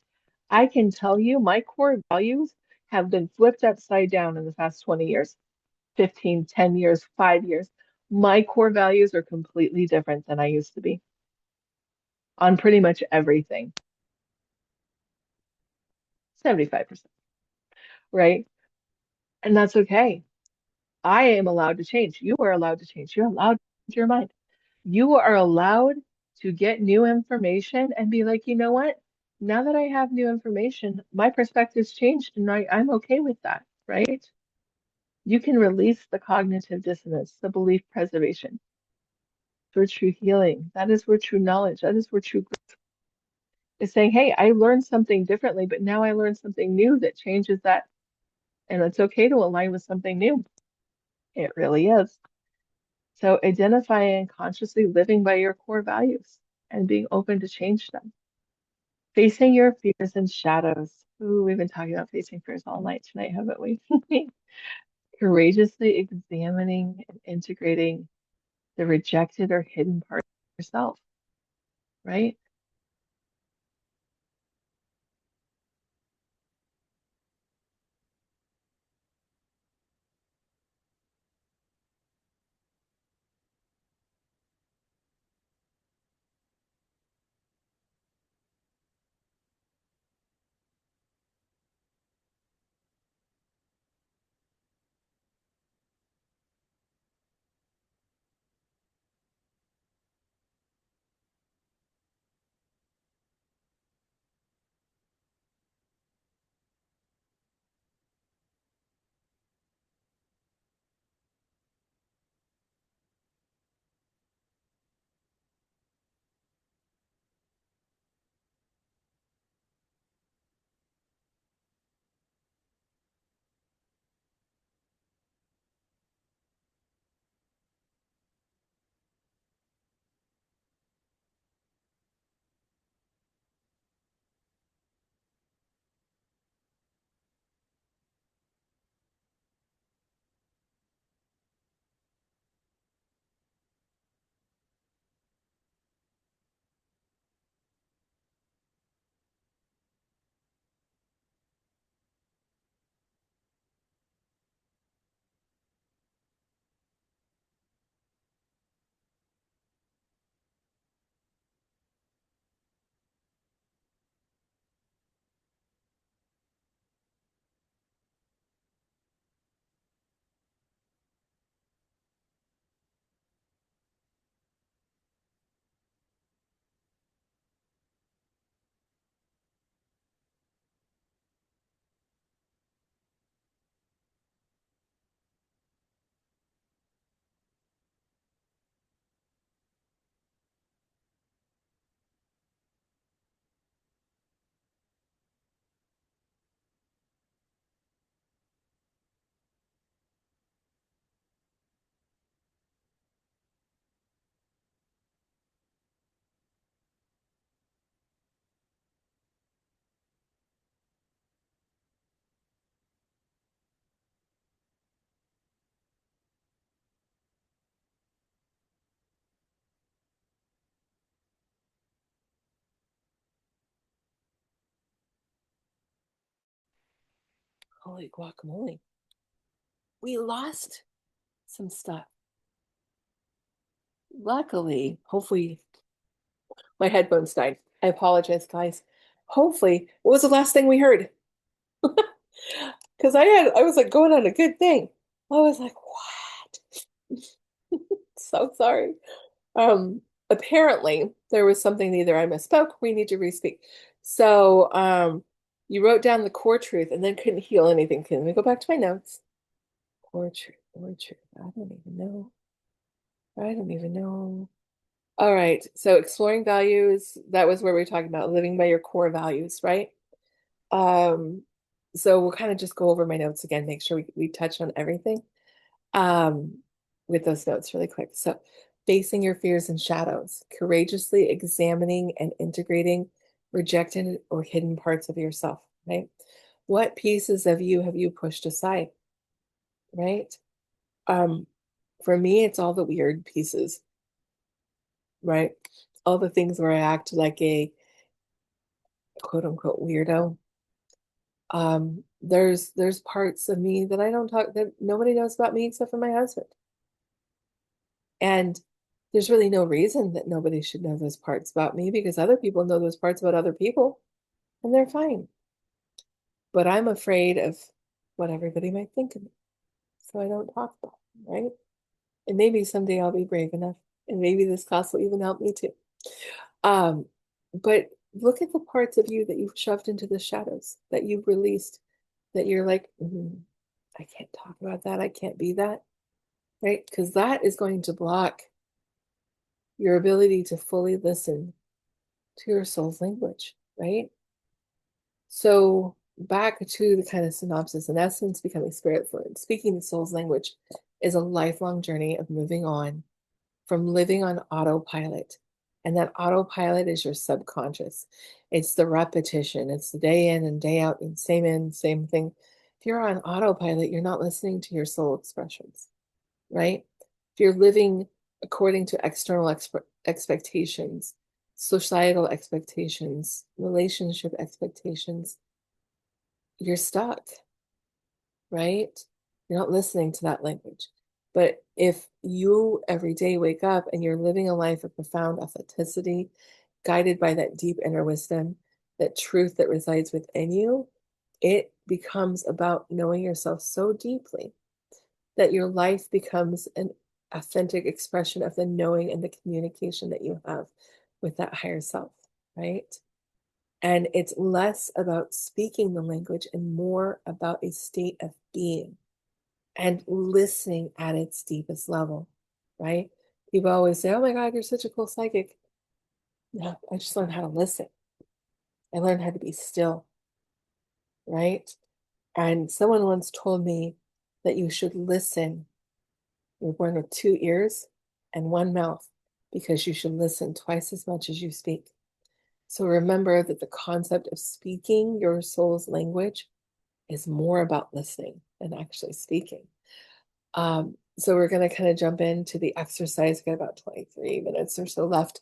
I can tell you my core values have been flipped upside down in the past 20 years, 15, 10 years, 5 years. My core values are completely different than I used to be on pretty much everything, 75%, right? And that's okay. I am allowed to change. You are allowed to change. You're allowed to change your mind. You are allowed to get new information and be like, you know what? Now that I have new information, my perspective's changed and I'm okay with that, right? You can release the cognitive dissonance, the belief preservation for true healing. That is where true knowledge, that is where true growth is saying, hey, I learned something differently, but now I learned something new that changes that. And it's okay to align with something new. It really is. So identifying and consciously living by your core values and being open to change them. Facing your fears and shadows. Ooh, we've been talking about facing fears all night tonight, haven't we? Courageously examining and integrating the rejected or hidden part of yourself, right? Holy guacamole. We lost some stuff. Luckily, hopefully, my headphones died. I apologize, guys. Hopefully, what was the last thing we heard? Because I was like going on a good thing. I was like, what? So sorry. Um, Apparently there was something either I misspoke, we need to respeak. So, you wrote down the core truth and then couldn't heal anything. Let me go back to my notes. Core truth, core truth. I don't even know. I don't even know. All right. So exploring values, that was where we were talking about living by your core values, right? Um, so we'll kind of just go over my notes again, make sure we touch on everything um, with those notes really quick. So facing your fears and shadows, courageously examining and integrating rejected or hidden parts of yourself, right? What pieces of you have you pushed aside, right? Um, for me, it's all the weird pieces, right? All the things where I act like a quote unquote weirdo. There's parts of me that I don't talk that nobody knows about me except for my husband. And there's really no reason that nobody should know those parts about me because other people know those parts about other people and they're fine. But I'm afraid of what everybody might think of me. So I don't talk about them, right? And maybe someday I'll be brave enough. And maybe this class will even help me too. Um, but look at the parts of you that you've shoved into the shadows, that you've released, that you're like, I can't talk about that. I can't be that, right? Because that is going to block your ability to fully listen to your soul's language, right? So back to the kind of synopsis, in essence, becoming spirit fluent, speaking the soul's language is a lifelong journey of moving on from living on autopilot. And that autopilot is your subconscious. It's the repetition. It's the day in and day out and same in, same thing. If you're on autopilot, you're not listening to your soul expressions, right? If you're living according to external expectations, societal expectations, relationship expectations, you're stuck, right? You're not listening to that language. But if you every day wake up and you're living a life of profound authenticity, guided by that deep inner wisdom, that truth that resides within you, it becomes about knowing yourself so deeply that your life becomes an authentic expression of the knowing and the communication that you have with that higher self, right? And it's less about speaking the language and more about a state of being and listening at its deepest level, right? People always say, oh my God, you're such a cool psychic. No, I just learned how to listen. I learned how to be still, right? And someone once told me that you should listen. You're born with two ears and one mouth because you should listen twice as much as you speak. So remember that the concept of speaking your soul's language is more about listening than actually speaking. So we're going to kind of jump into the exercise. We've got about 23 minutes or so left.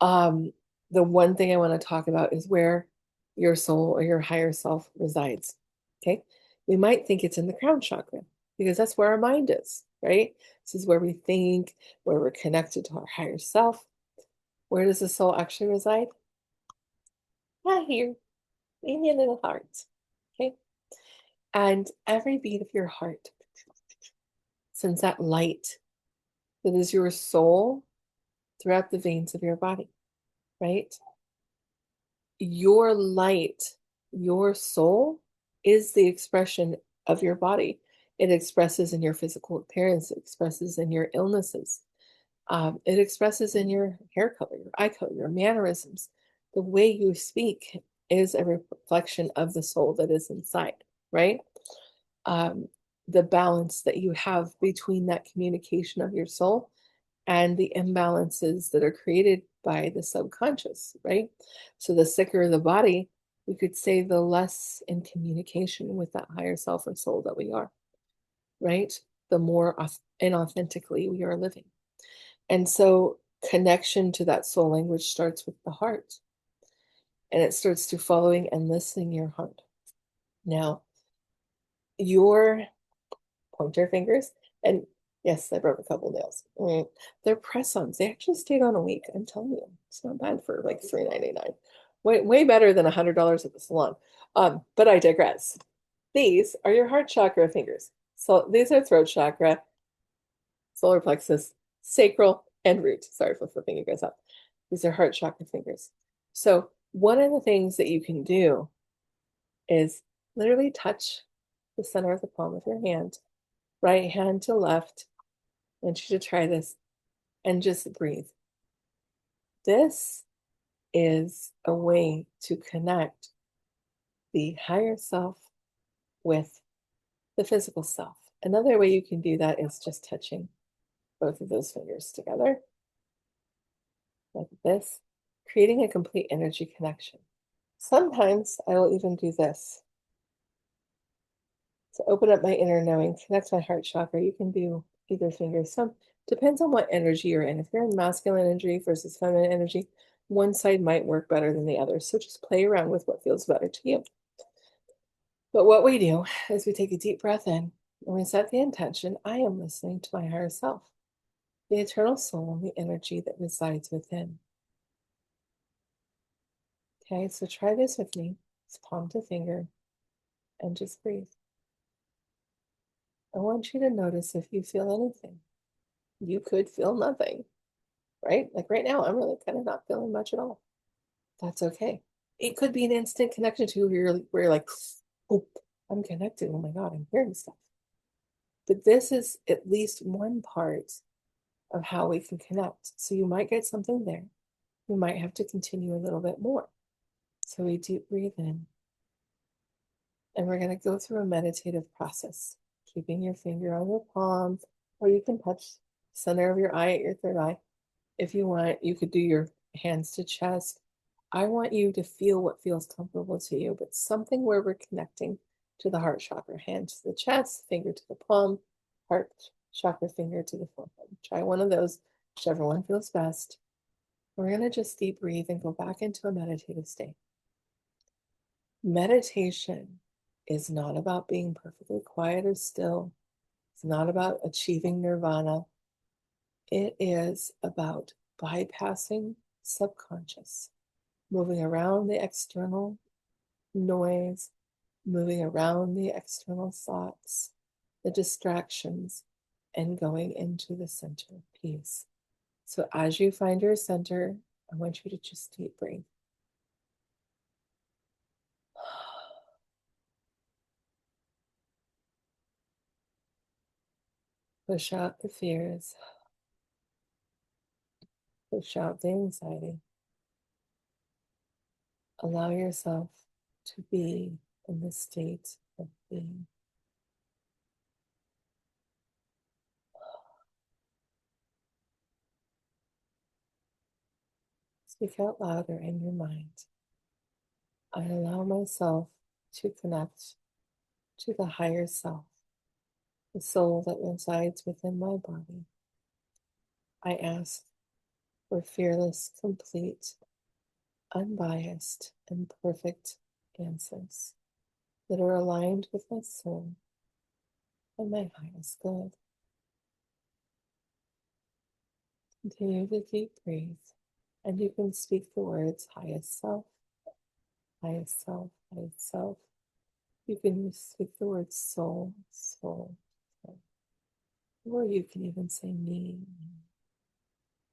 Um, the one thing I want to talk about is where your soul or your higher self resides. Okay. We might think it's in the crown chakra because that's where our mind is, right? This is where we think, where we're connected to our higher self. Where does the soul actually reside? Right here in your little heart. Okay. And every beat of your heart sends that light that is your soul throughout the veins of your body, right? Your light, your soul is the expression of your body. It expresses in your physical appearance, it expresses in your illnesses, it expresses in your hair color, your eye color, your mannerisms. The way you speak is a reflection of the soul that is inside, right? Um, the balance that you have between that communication of your soul and the imbalances that are created by the subconscious, right? So the sicker the body, we could say the less in communication with that higher self or soul that we are, right? The more inauthentically we are living. And so connection to that soul language starts with the heart. And it starts to following and listening your heart. Now, your pointer fingers, and yes, I broke a couple nails. They're press-ons. They actually stayed on a week. I'm telling you, it's not bad for like $3.99. Way better than $100 at the salon. But I digress. These are your heart chakra fingers. So these are throat chakra, solar plexus, sacral, and root. Sorry for flipping you guys up. These are heart chakra fingers. So one of the things that you can do is literally touch the center of the palm of your hand, right hand to left. I want you to try this and just breathe. This is a way to connect the higher self with the physical self. Another way you can do that is just touching both of those fingers together like this, creating a complete energy connection. Sometimes I will even do this to open up my inner knowing, connect my heart chakra. You can do either finger. Some depends on what energy you're in. If you're in masculine energy versus feminine energy, one side might work better than the other. So just play around with what feels better to you. But what we do is we take a deep breath in and we set the intention. I am listening to my higher self, the eternal soul, the energy that resides within. Okay, so try this with me. It's palm to finger and just breathe. I want you to notice if you feel anything. You could feel nothing, right? Like right now, I'm really kind of not feeling much at all. That's okay. It could be an instant connection to where you're like, oh, I'm connected. Oh my God, I'm hearing stuff. But this is at least one part of how we can connect. So you might get something there. You might have to continue a little bit more. So we deep breathe in. And we're going to go through a meditative process, keeping your finger on your palm, or you can touch the center of your eye at your third eye. If you want, you could do your hands to chest. I want you to feel what feels comfortable to you, but something where we're connecting to the heart chakra. Hand to the chest, finger to the palm, heart chakra finger to the forehead. Try one of those, whichever one feels best. We're going to just deep breathe and go back into a meditative state. Meditation is not about being perfectly quiet or still. It's not about achieving nirvana. It is about bypassing subconscious, moving around the external noise, moving around the external thoughts, the distractions, and going into the center of peace. So as you find your center, I want you to just deep breathe. Push out the fears, push out the anxiety. Allow yourself to be in the state of being. Speak out louder in your mind. I allow myself to connect to the higher self, the soul that resides within my body. I ask for fearless, complete, unbiased, and perfect answers that are aligned with my soul and my highest good. Continue to deep breathe, and you can speak the words highest self, highest self, highest self. You can speak the word soul, soul, soul. Or you can even say me,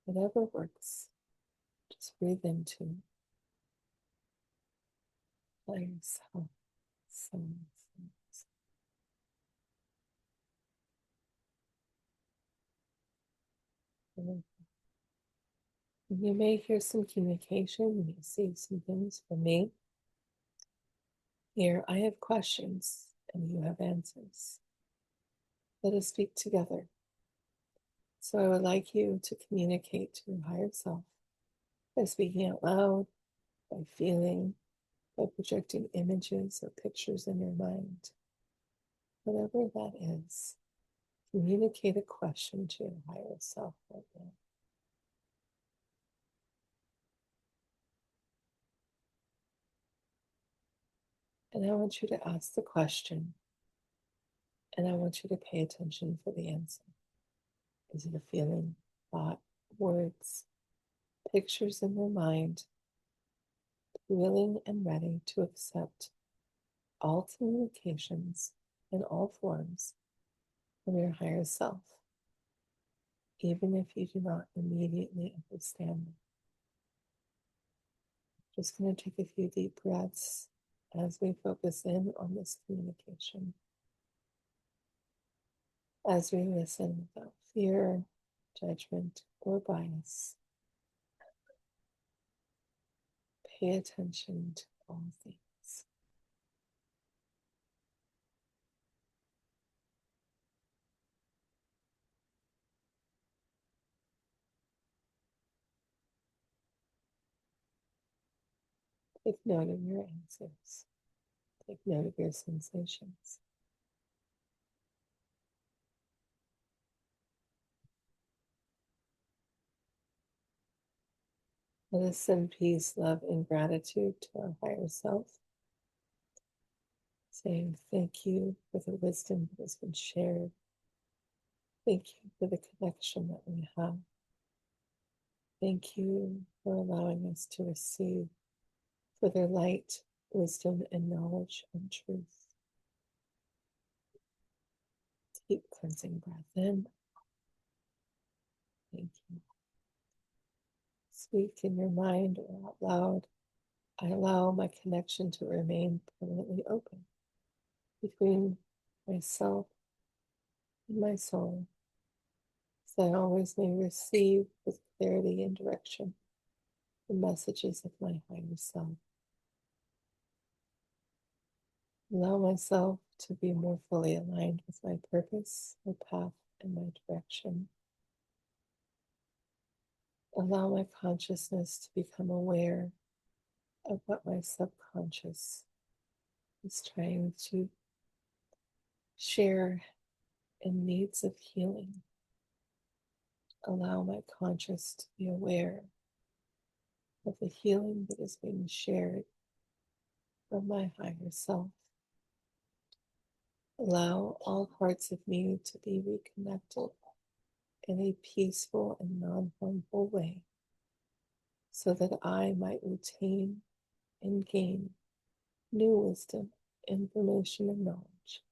whatever works. Just breathe into by yourself. Soul, soul. You may hear some communication, you may see some things from me. Here, I have questions and you have answers. Let us speak together. So I would like you to communicate to your higher self by speaking out loud, by feeling, by projecting images or pictures in your mind. Whatever that is, communicate a question to your higher self right now. And I want you to ask the question, And I want you to pay attention for the answer. Is it a feeling, thought, words, pictures in your mind, willing and ready to accept all communications in all forms from your higher self, even if you do not immediately understand them? Just going to take a few deep breaths as we focus in on this communication, as we listen without fear, judgment, or bias. Pay attention to all things. Take note of your answers. Take note of your sensations. Let us send peace, love, and gratitude to our higher self, saying thank you for the wisdom that has been shared. Thank you for the connection that we have. Thank you for allowing us to receive, for their light, wisdom, and knowledge and truth. Deep cleansing breath in. Thank you. Speak in your mind or out loud. I allow my connection to remain permanently open between myself and my soul, so I always may receive with clarity and direction the messages of my higher self. Allow myself to be more fully aligned with my purpose, my path, and my direction. Allow my consciousness to become aware of what my subconscious is trying to share in needs of healing. Allow my conscious to be aware of the healing that is being shared from my higher self. Allow all parts of me to be reconnected in a peaceful and non-harmful way, so that I might retain and gain new wisdom, information, and knowledge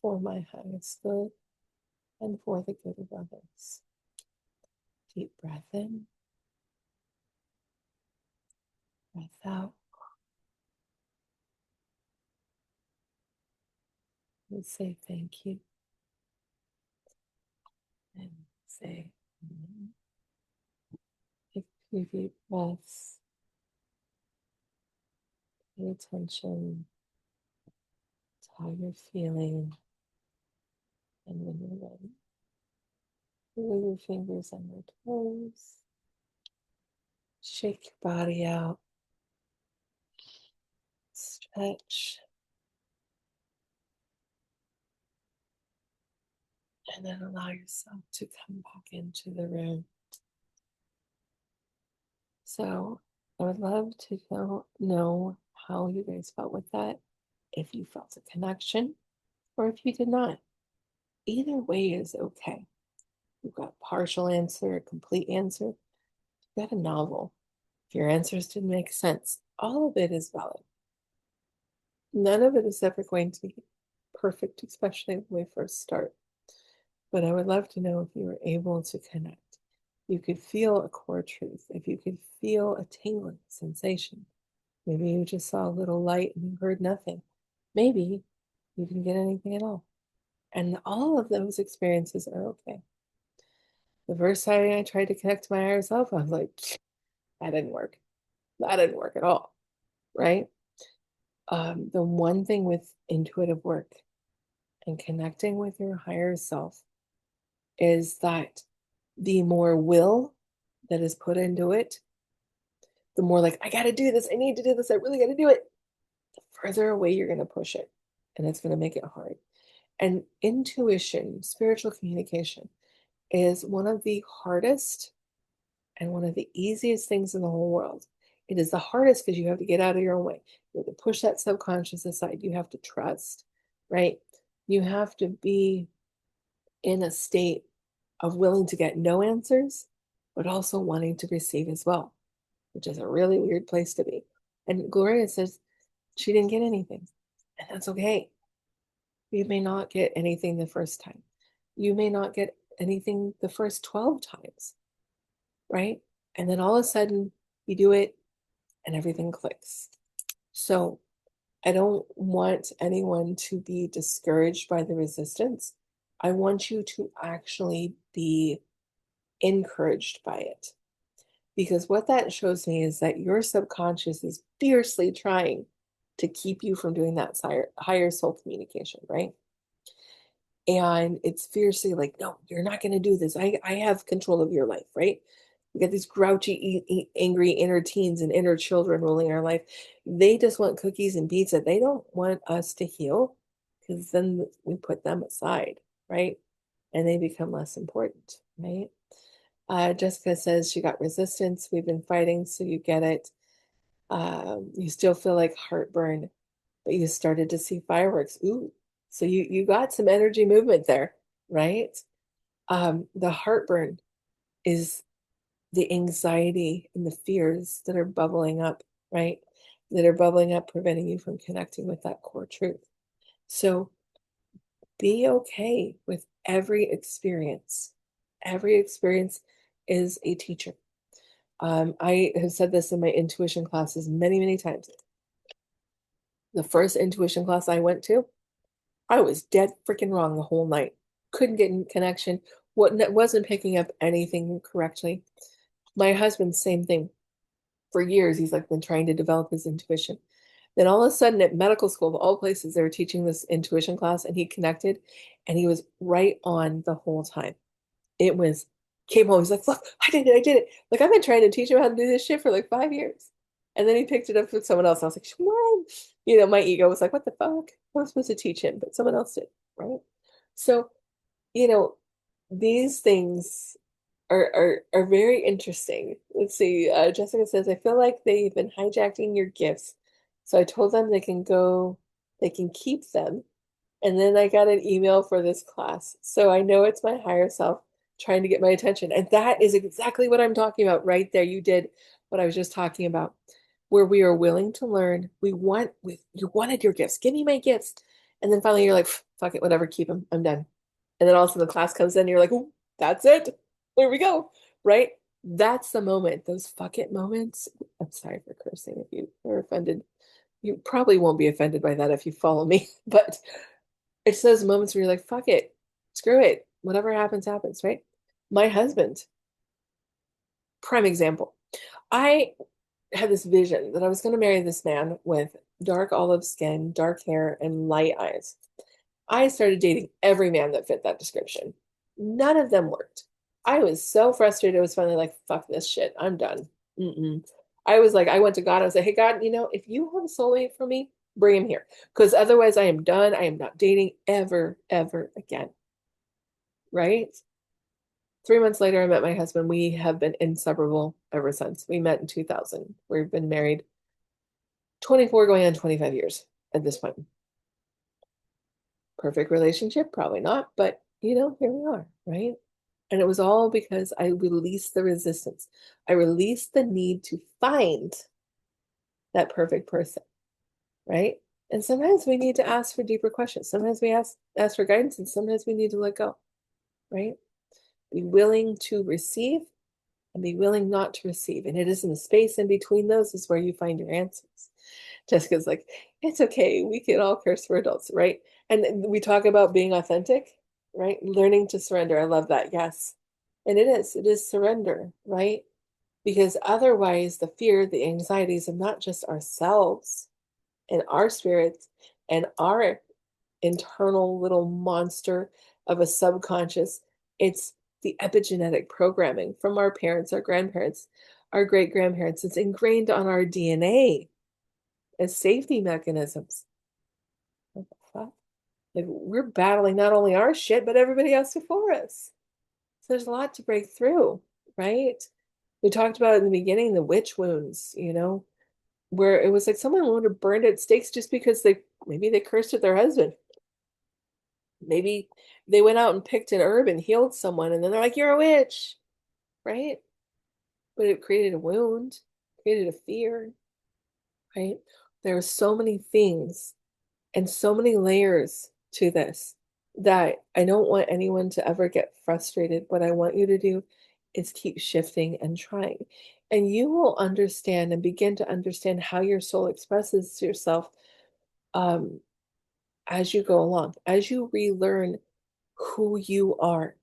for my highest good and for the good of others. Deep breath in, breath out. We say thank you and say amen. Take a few deep breaths. Pay attention to how you're feeling, and when you're ready, wiggle your fingers on your toes. Shake your body out. Stretch. And then allow yourself to come back into the room. So I would love to know how you guys felt with that. If you felt a connection or if you did not. Either way is okay. You've got a partial answer, a complete answer. You've got a novel. If your answers didn't make sense, all of it is valid. None of it is ever going to be perfect, especially when we first start. But I would love to know if you were able to connect. You could feel a core truth, if you could feel a tingling sensation. Maybe you just saw a little light and you heard nothing. Maybe you didn't get anything at all. And all of those experiences are okay. The first time I tried to connect to my higher self, I was like, that didn't work. That didn't work at all, right? The one thing with intuitive work and connecting with your higher self is that the more will that is put into it, the more like, I got to do this. I need to do this. I really got to do it. The further away you're going to push it. And it's going to make it hard. And intuition, spiritual communication, is one of the hardest and one of the easiest things in the whole world. It is the hardest because you have to get out of your own way. You have to push that subconscious aside. You have to trust, right? You have to be in a state of willing to get no answers, but also wanting to receive as well, which is a really weird place to be. And Gloria says she didn't get anything, and that's okay. You may not get anything the first time. You may not get anything the first 12 times, right? And then all of a sudden you do it and everything clicks. So I don't want anyone to be discouraged by the resistance. I want you to actually be encouraged by it. Because what that shows me is that your subconscious is fiercely trying to keep you from doing that higher soul communication, right? And it's fiercely like, no, you're not going to do this. I have control of your life, right? We got these grouchy, angry inner teens and inner children ruling our life. They just want cookies and pizza. They don't want us to heal because then we put them aside, right? And they become less important, right? Jessica says she got resistance. We've been fighting, so you get it. You still feel like heartburn, but you started to see fireworks. Ooh, so you got some energy movement there, right? The heartburn is the anxiety and the fears that are bubbling up, right? That are bubbling up, preventing you from connecting with that core truth. So be okay with every experience. Every experience is a teacher. I have said this in my intuition classes many, many times. The first intuition class I went to, I was dead freaking wrong the whole night. Couldn't get in connection. Wasn't picking up anything correctly. My husband, same thing. For years, he's like been trying to develop his intuition. Then all of a sudden at medical school, of all places, they were teaching this intuition class and he connected and he was right on the whole time. It was, came home, he's like, look, I did it. Like I've been trying to teach him how to do this shit for like 5 years. And then he picked it up with someone else. I was like, what? My ego was like, what the fuck? I'm supposed to teach him, but someone else did, right? So, you know, these things are very interesting. Let's see. Jessica says, I feel like they've been hijacking your gifts. So I told them they can keep them. And then I got an email for this class. So I know it's my higher self trying to get my attention. And that is exactly what I'm talking about right there. You did what I was just talking about, where we are willing to learn. You wanted your gifts. Give me my gifts. And then finally you're like, fuck it, whatever, keep them. I'm done. And then all of a sudden the class comes in and you're like, oh, that's it. There we go. Right? That's the moment. Those fuck it moments. I'm sorry for cursing if you are offended. You probably won't be offended by that if you follow me, but it's those moments where you're like, fuck it, screw it, whatever happens, happens, right? My husband, prime example. I had this vision that I was going to marry this man with dark olive skin, dark hair, and light eyes. I started dating every man that fit that description. None of them worked. I was so frustrated. I was finally like, fuck this shit. I'm done. Mm-mm. I was like, I went to God. I was like, hey, God, if you have a soulmate for me, bring him here. Because otherwise, I am done. I am not dating ever, ever again. Right? 3 months later, I met my husband. We have been inseparable ever since. We met in 2000. We've been married 24 going on 25 years at this point. Perfect relationship? Probably not, but here we are, right? And it was all because I released the resistance. I released the need to find that perfect person, right? And sometimes we need to ask for deeper questions. Sometimes we ask for guidance, and sometimes we need to let go, right? Be willing to receive and be willing not to receive. And it is in the space in between those is where you find your answers. Jessica's like, it's okay. We can all curse for adults, right? And we talk about being authentic, right? Learning to surrender. I love that. Yes. And it is surrender, right? Because otherwise, the fear, the anxieties of not just ourselves and our spirits and our internal little monster of a subconscious, it's the epigenetic programming from our parents, our grandparents, our great grandparents. It's ingrained on our DNA as safety mechanisms. What the fuck? Like we're battling not only our shit, but everybody else before us. So there's a lot to break through, right? We talked about in the beginning the witch wounds, where it was like someone would have burned at stakes just because maybe they cursed at their husband. Maybe they went out and picked an herb and healed someone, and then they're like, "You're a witch," right? But it created a wound, created a fear, right? There are so many things and so many layers to this that I don't want anyone to ever get frustrated. What I want you to do is keep shifting and trying. And you will understand and begin to understand how your soul expresses to yourself um, as you go along, as you relearn who you are.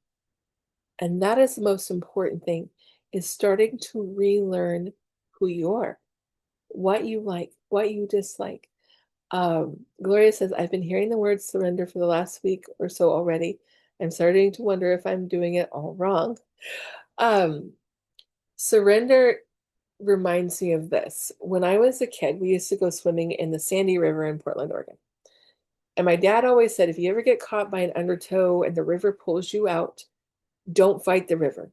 And that is the most important thing, is starting to relearn who you are, what you like, what you dislike. Gloria says, I've been hearing the word surrender for the last week or so already. I'm starting to wonder if I'm doing it all wrong. Um, Surrender reminds me of this. When I was a kid, we used to go swimming in the Sandy River in Portland, Oregon. And my dad always said, if you ever get caught by an undertow and the river pulls you out, don't fight the river.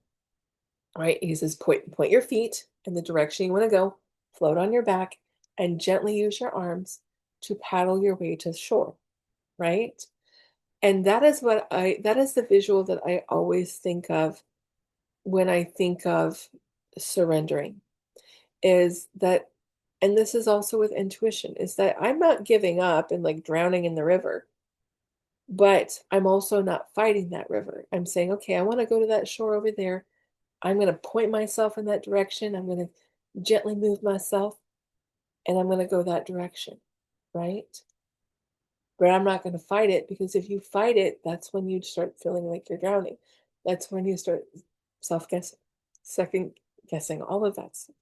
Right? He says, point your feet in the direction you want to go, float on your back, and gently use your arms to paddle your way to shore. Right? And that is the visual that I always think of when I think of surrendering, is that, and this is also with intuition, is that I'm not giving up and like drowning in the river, but I'm also not fighting that river. I'm saying, okay, I want to go to that shore over there. I'm going to point myself in that direction. I'm going to gently move myself and I'm going to go that direction. Right? But I'm not going to fight it, because if you fight it, that's when you start feeling like you're drowning. That's when you start self guessing, second guessing, all of that stuff.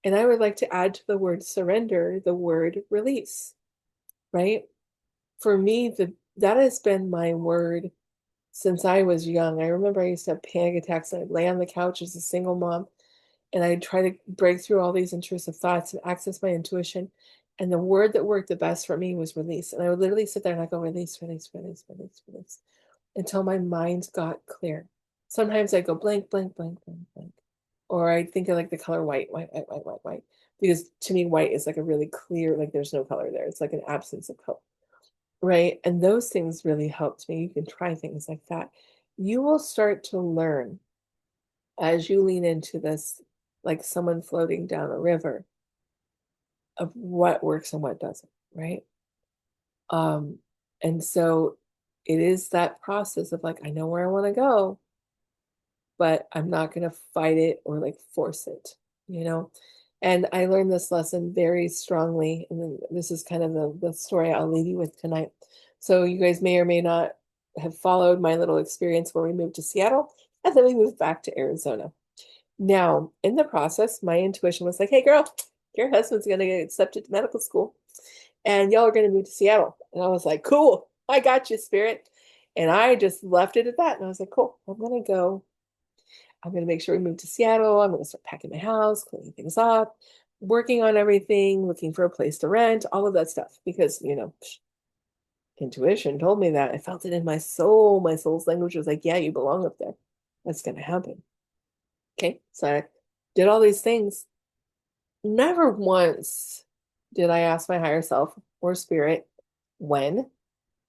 And I would like to add to the word surrender the word release, right? For me, that has been my word since I was young. I remember I used to have panic attacks and I'd lay on the couch as a single mom and I'd try to break through all these intrusive thoughts and access my intuition. And the word that worked the best for me was release. And I would literally sit there and I go, release, release, release, release, release, until my mind got clear. Sometimes I go blank, blank, blank, blank, blank. Or I think of like the color white, white, white, white, white, white. Because to me, white is like a really clear, like there's no color there. It's like an absence of color. Right. And those things really helped me. You can try things like that. You will start to learn as you lean into this, like someone floating down a river, of what works and what doesn't, right? Um, and so it is that process of like, I know where I want to go, but I'm not going to fight it or like force it, you know? And I learned this lesson very strongly. And then this is kind of the story I'll leave you with tonight. So you guys may or may not have followed my little experience where we moved to Seattle and then we moved back to Arizona. Now, in the process, my intuition was like, hey, girl, your husband's going to get accepted to medical school and y'all are going to move to Seattle. And I was like, cool, I got you, Spirit. And I just left it at that. And I was like, cool, I'm going to go. I'm going to make sure we move to Seattle. I'm going to start packing my house, cleaning things up, working on everything, looking for a place to rent, all of that stuff. Because, intuition told me that. I felt it in my soul. My soul's language was like, yeah, you belong up there. That's going to happen. Okay. So I did all these things. Never once did I ask my higher self or spirit when,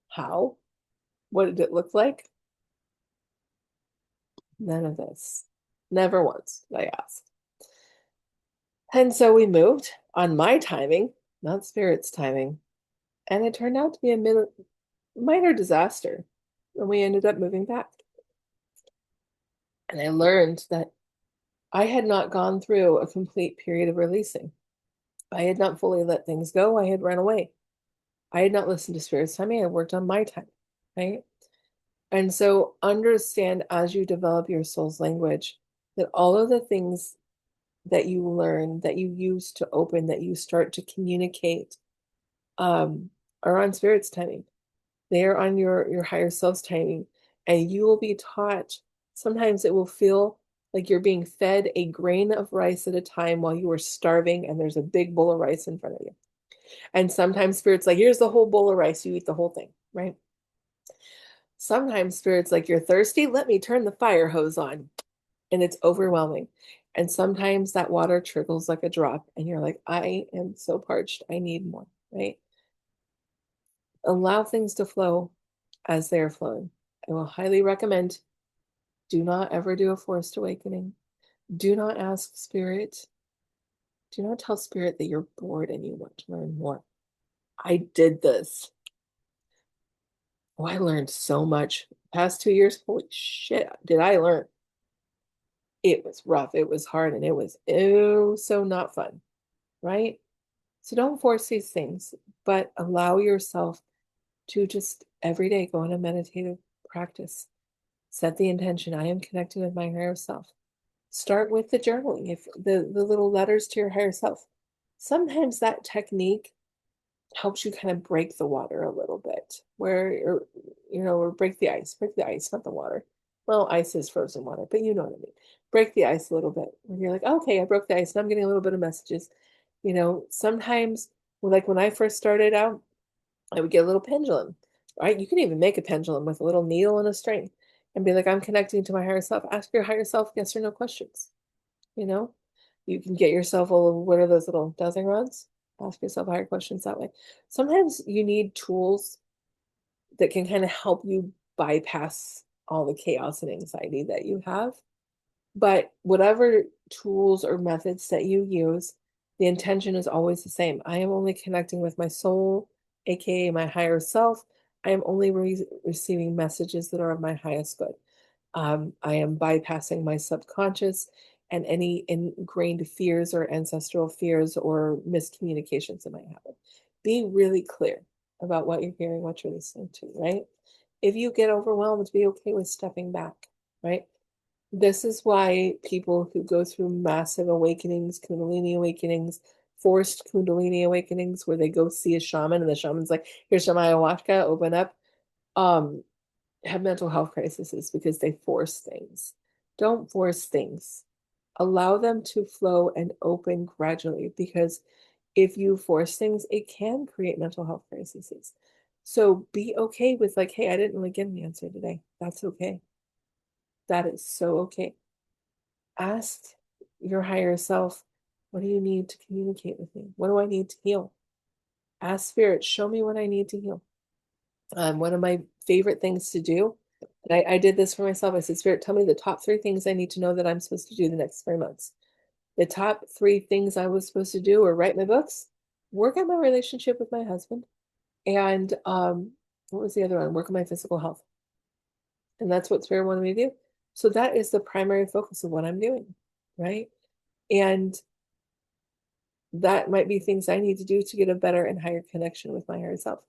how, what did it look like? None of this. Never once did I ask. And so we moved on my timing, not spirit's timing. And it turned out to be a minor disaster. And we ended up moving back. And I learned that I had not gone through a complete period of releasing. I had not fully let things go. I had run away. I had not listened to spirit's timing. I worked on my time, right? And so understand, as you develop your soul's language, that all of the things that you learn, that you use to open, that you start to communicate, are on spirit's timing. They are on your higher self's timing. And you will be taught. Sometimes it will feel like you're being fed a grain of rice at a time while you are starving and there's a big bowl of rice in front of you. And sometimes spirit's like, here's the whole bowl of rice, you eat the whole thing, right? Sometimes spirit's like, you're thirsty, let me turn the fire hose on. And it's overwhelming. And sometimes that water trickles like a drop, and you're like, I am so parched, I need more, right? Allow things to flow. as they are flowing. I will highly recommend, do not ever do a forced awakening. Do not ask spirit. Do not tell spirit that you're bored and you want to learn more. I did this. Oh, I learned so much. Past 2 years, holy shit, did I learn? It was rough, it was hard, and it was oh so not fun, right? So don't force these things, but allow yourself to just every day go on a meditative practice. Set the intention. I am connecting with my higher self. Start with the journaling, if the little letters to your higher self. Sometimes that technique helps you kind of break the water a little bit, or break the ice, not the water. Well, ice is frozen water, but you know what I mean. Break the ice a little bit. When you're like, okay, I broke the ice, and I'm getting a little bit of messages. Sometimes, like when I first started out, I would get a little pendulum, right? You can even make a pendulum with a little needle and a string and be like, I'm connecting to my higher self. Ask your higher self yes or no questions. You know, you can get yourself a little, what are those little dowsing rods? Ask yourself higher questions that way. Sometimes you need tools that can kind of help you bypass all the chaos and anxiety that you have. But whatever tools or methods that you use, the intention is always the same. I am only connecting with my soul, aka my higher self. I am only receiving messages that are of my highest good. I am bypassing my subconscious and any ingrained fears or ancestral fears or miscommunications that might happen. Be really clear about what you're hearing, what you're listening to, right? If you get overwhelmed, be okay with stepping back, right? This is why people who go through massive awakenings, Kundalini awakenings, forced Kundalini awakenings, where they go see a shaman and the shaman's like, here's some ayahuasca, open up, um, have mental health crises because they force things. Don't force things. Allow them to flow and open gradually, because if you force things, it can create mental health crises. So be okay with like, hey, I didn't really get an answer today. That's okay. That is so okay. Ask your higher self, what do you need to communicate with me? What do I need to heal? Ask spirit, show me what I need to heal. One of my favorite things to do, and I did this for myself. I said, Spirit, tell me the top 3 things I need to know that I'm supposed to do the next 3 months. The top 3 things I was supposed to do were write my books, work on my relationship with my husband, and what was the other one? Work on my physical health. And that's what Spirit wanted me to do. So that is the primary focus of what I'm doing, right? And that might be things I need to do to get a better and higher connection with my higher self.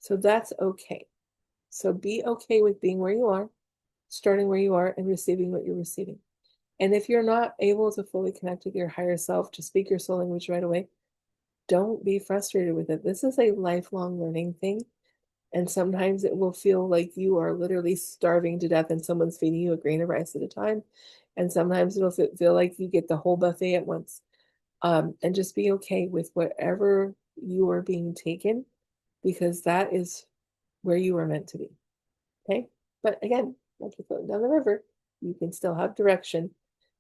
So that's okay. So be okay with being where you are, starting where you are, and receiving what you're receiving. And if you're not able to fully connect with your higher self, to speak your soul language right away, don't be frustrated with it. This is a lifelong learning thing. And sometimes it will feel like you are literally starving to death and someone's feeding you a grain of rice at a time. And sometimes it'll feel like you get the whole buffet at once. And just be okay with whatever you are being taken, because that is where you are meant to be. Okay. But again, like you're floating down the river, you can still have direction.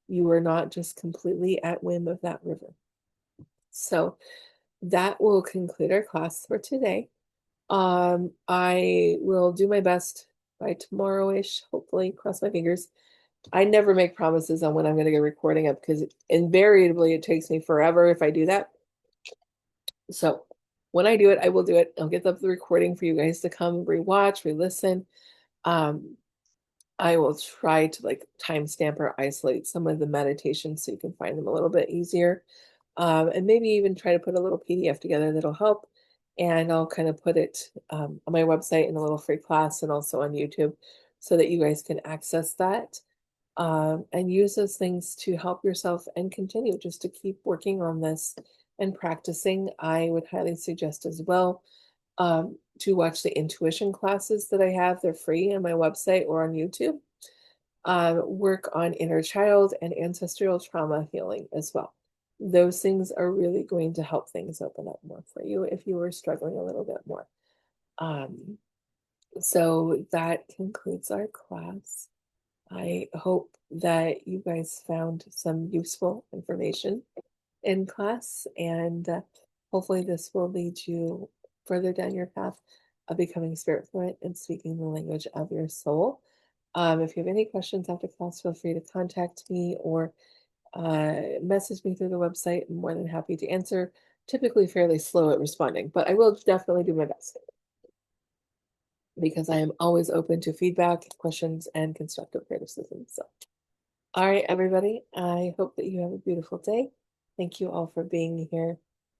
You are not just completely at whim of that river. So that will conclude our class for today. I will do my best by tomorrow-ish, hopefully, cross my fingers. I never make promises on when I'm going to get recording up, because invariably it takes me forever if I do that. So when I do it, I will do it. I'll get up the recording for you guys to come rewatch, re-listen. Um, I will try to like timestamp or isolate some of the meditations so you can find them a little bit easier. And maybe even try to put a little PDF together that'll help. And I'll kind of put it on my website in a little free class, and also on YouTube, so that you guys can access that, and use those things to help yourself and continue just to keep working on this and practicing. I would highly suggest as well to watch the intuition classes that I have. They're free on my website or on YouTube. Work on inner child and ancestral trauma healing as well. Those things are really going to help things open up more for you if you were struggling a little bit more. So that concludes our class. I hope that you guys found some useful information in class, and hopefully this will lead you further down your path of becoming spirit fluent and speaking the language of your soul. If you have any questions after class, feel free to contact me or message me through the website. I'm more than happy to answer. Typically fairly slow at responding, but I will definitely do my best because I am always open to feedback, questions, and constructive criticism. So, all right, everybody, I hope that you have a beautiful day. Thank you all for being here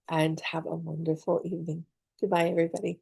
and have a wonderful evening. Goodbye, everybody.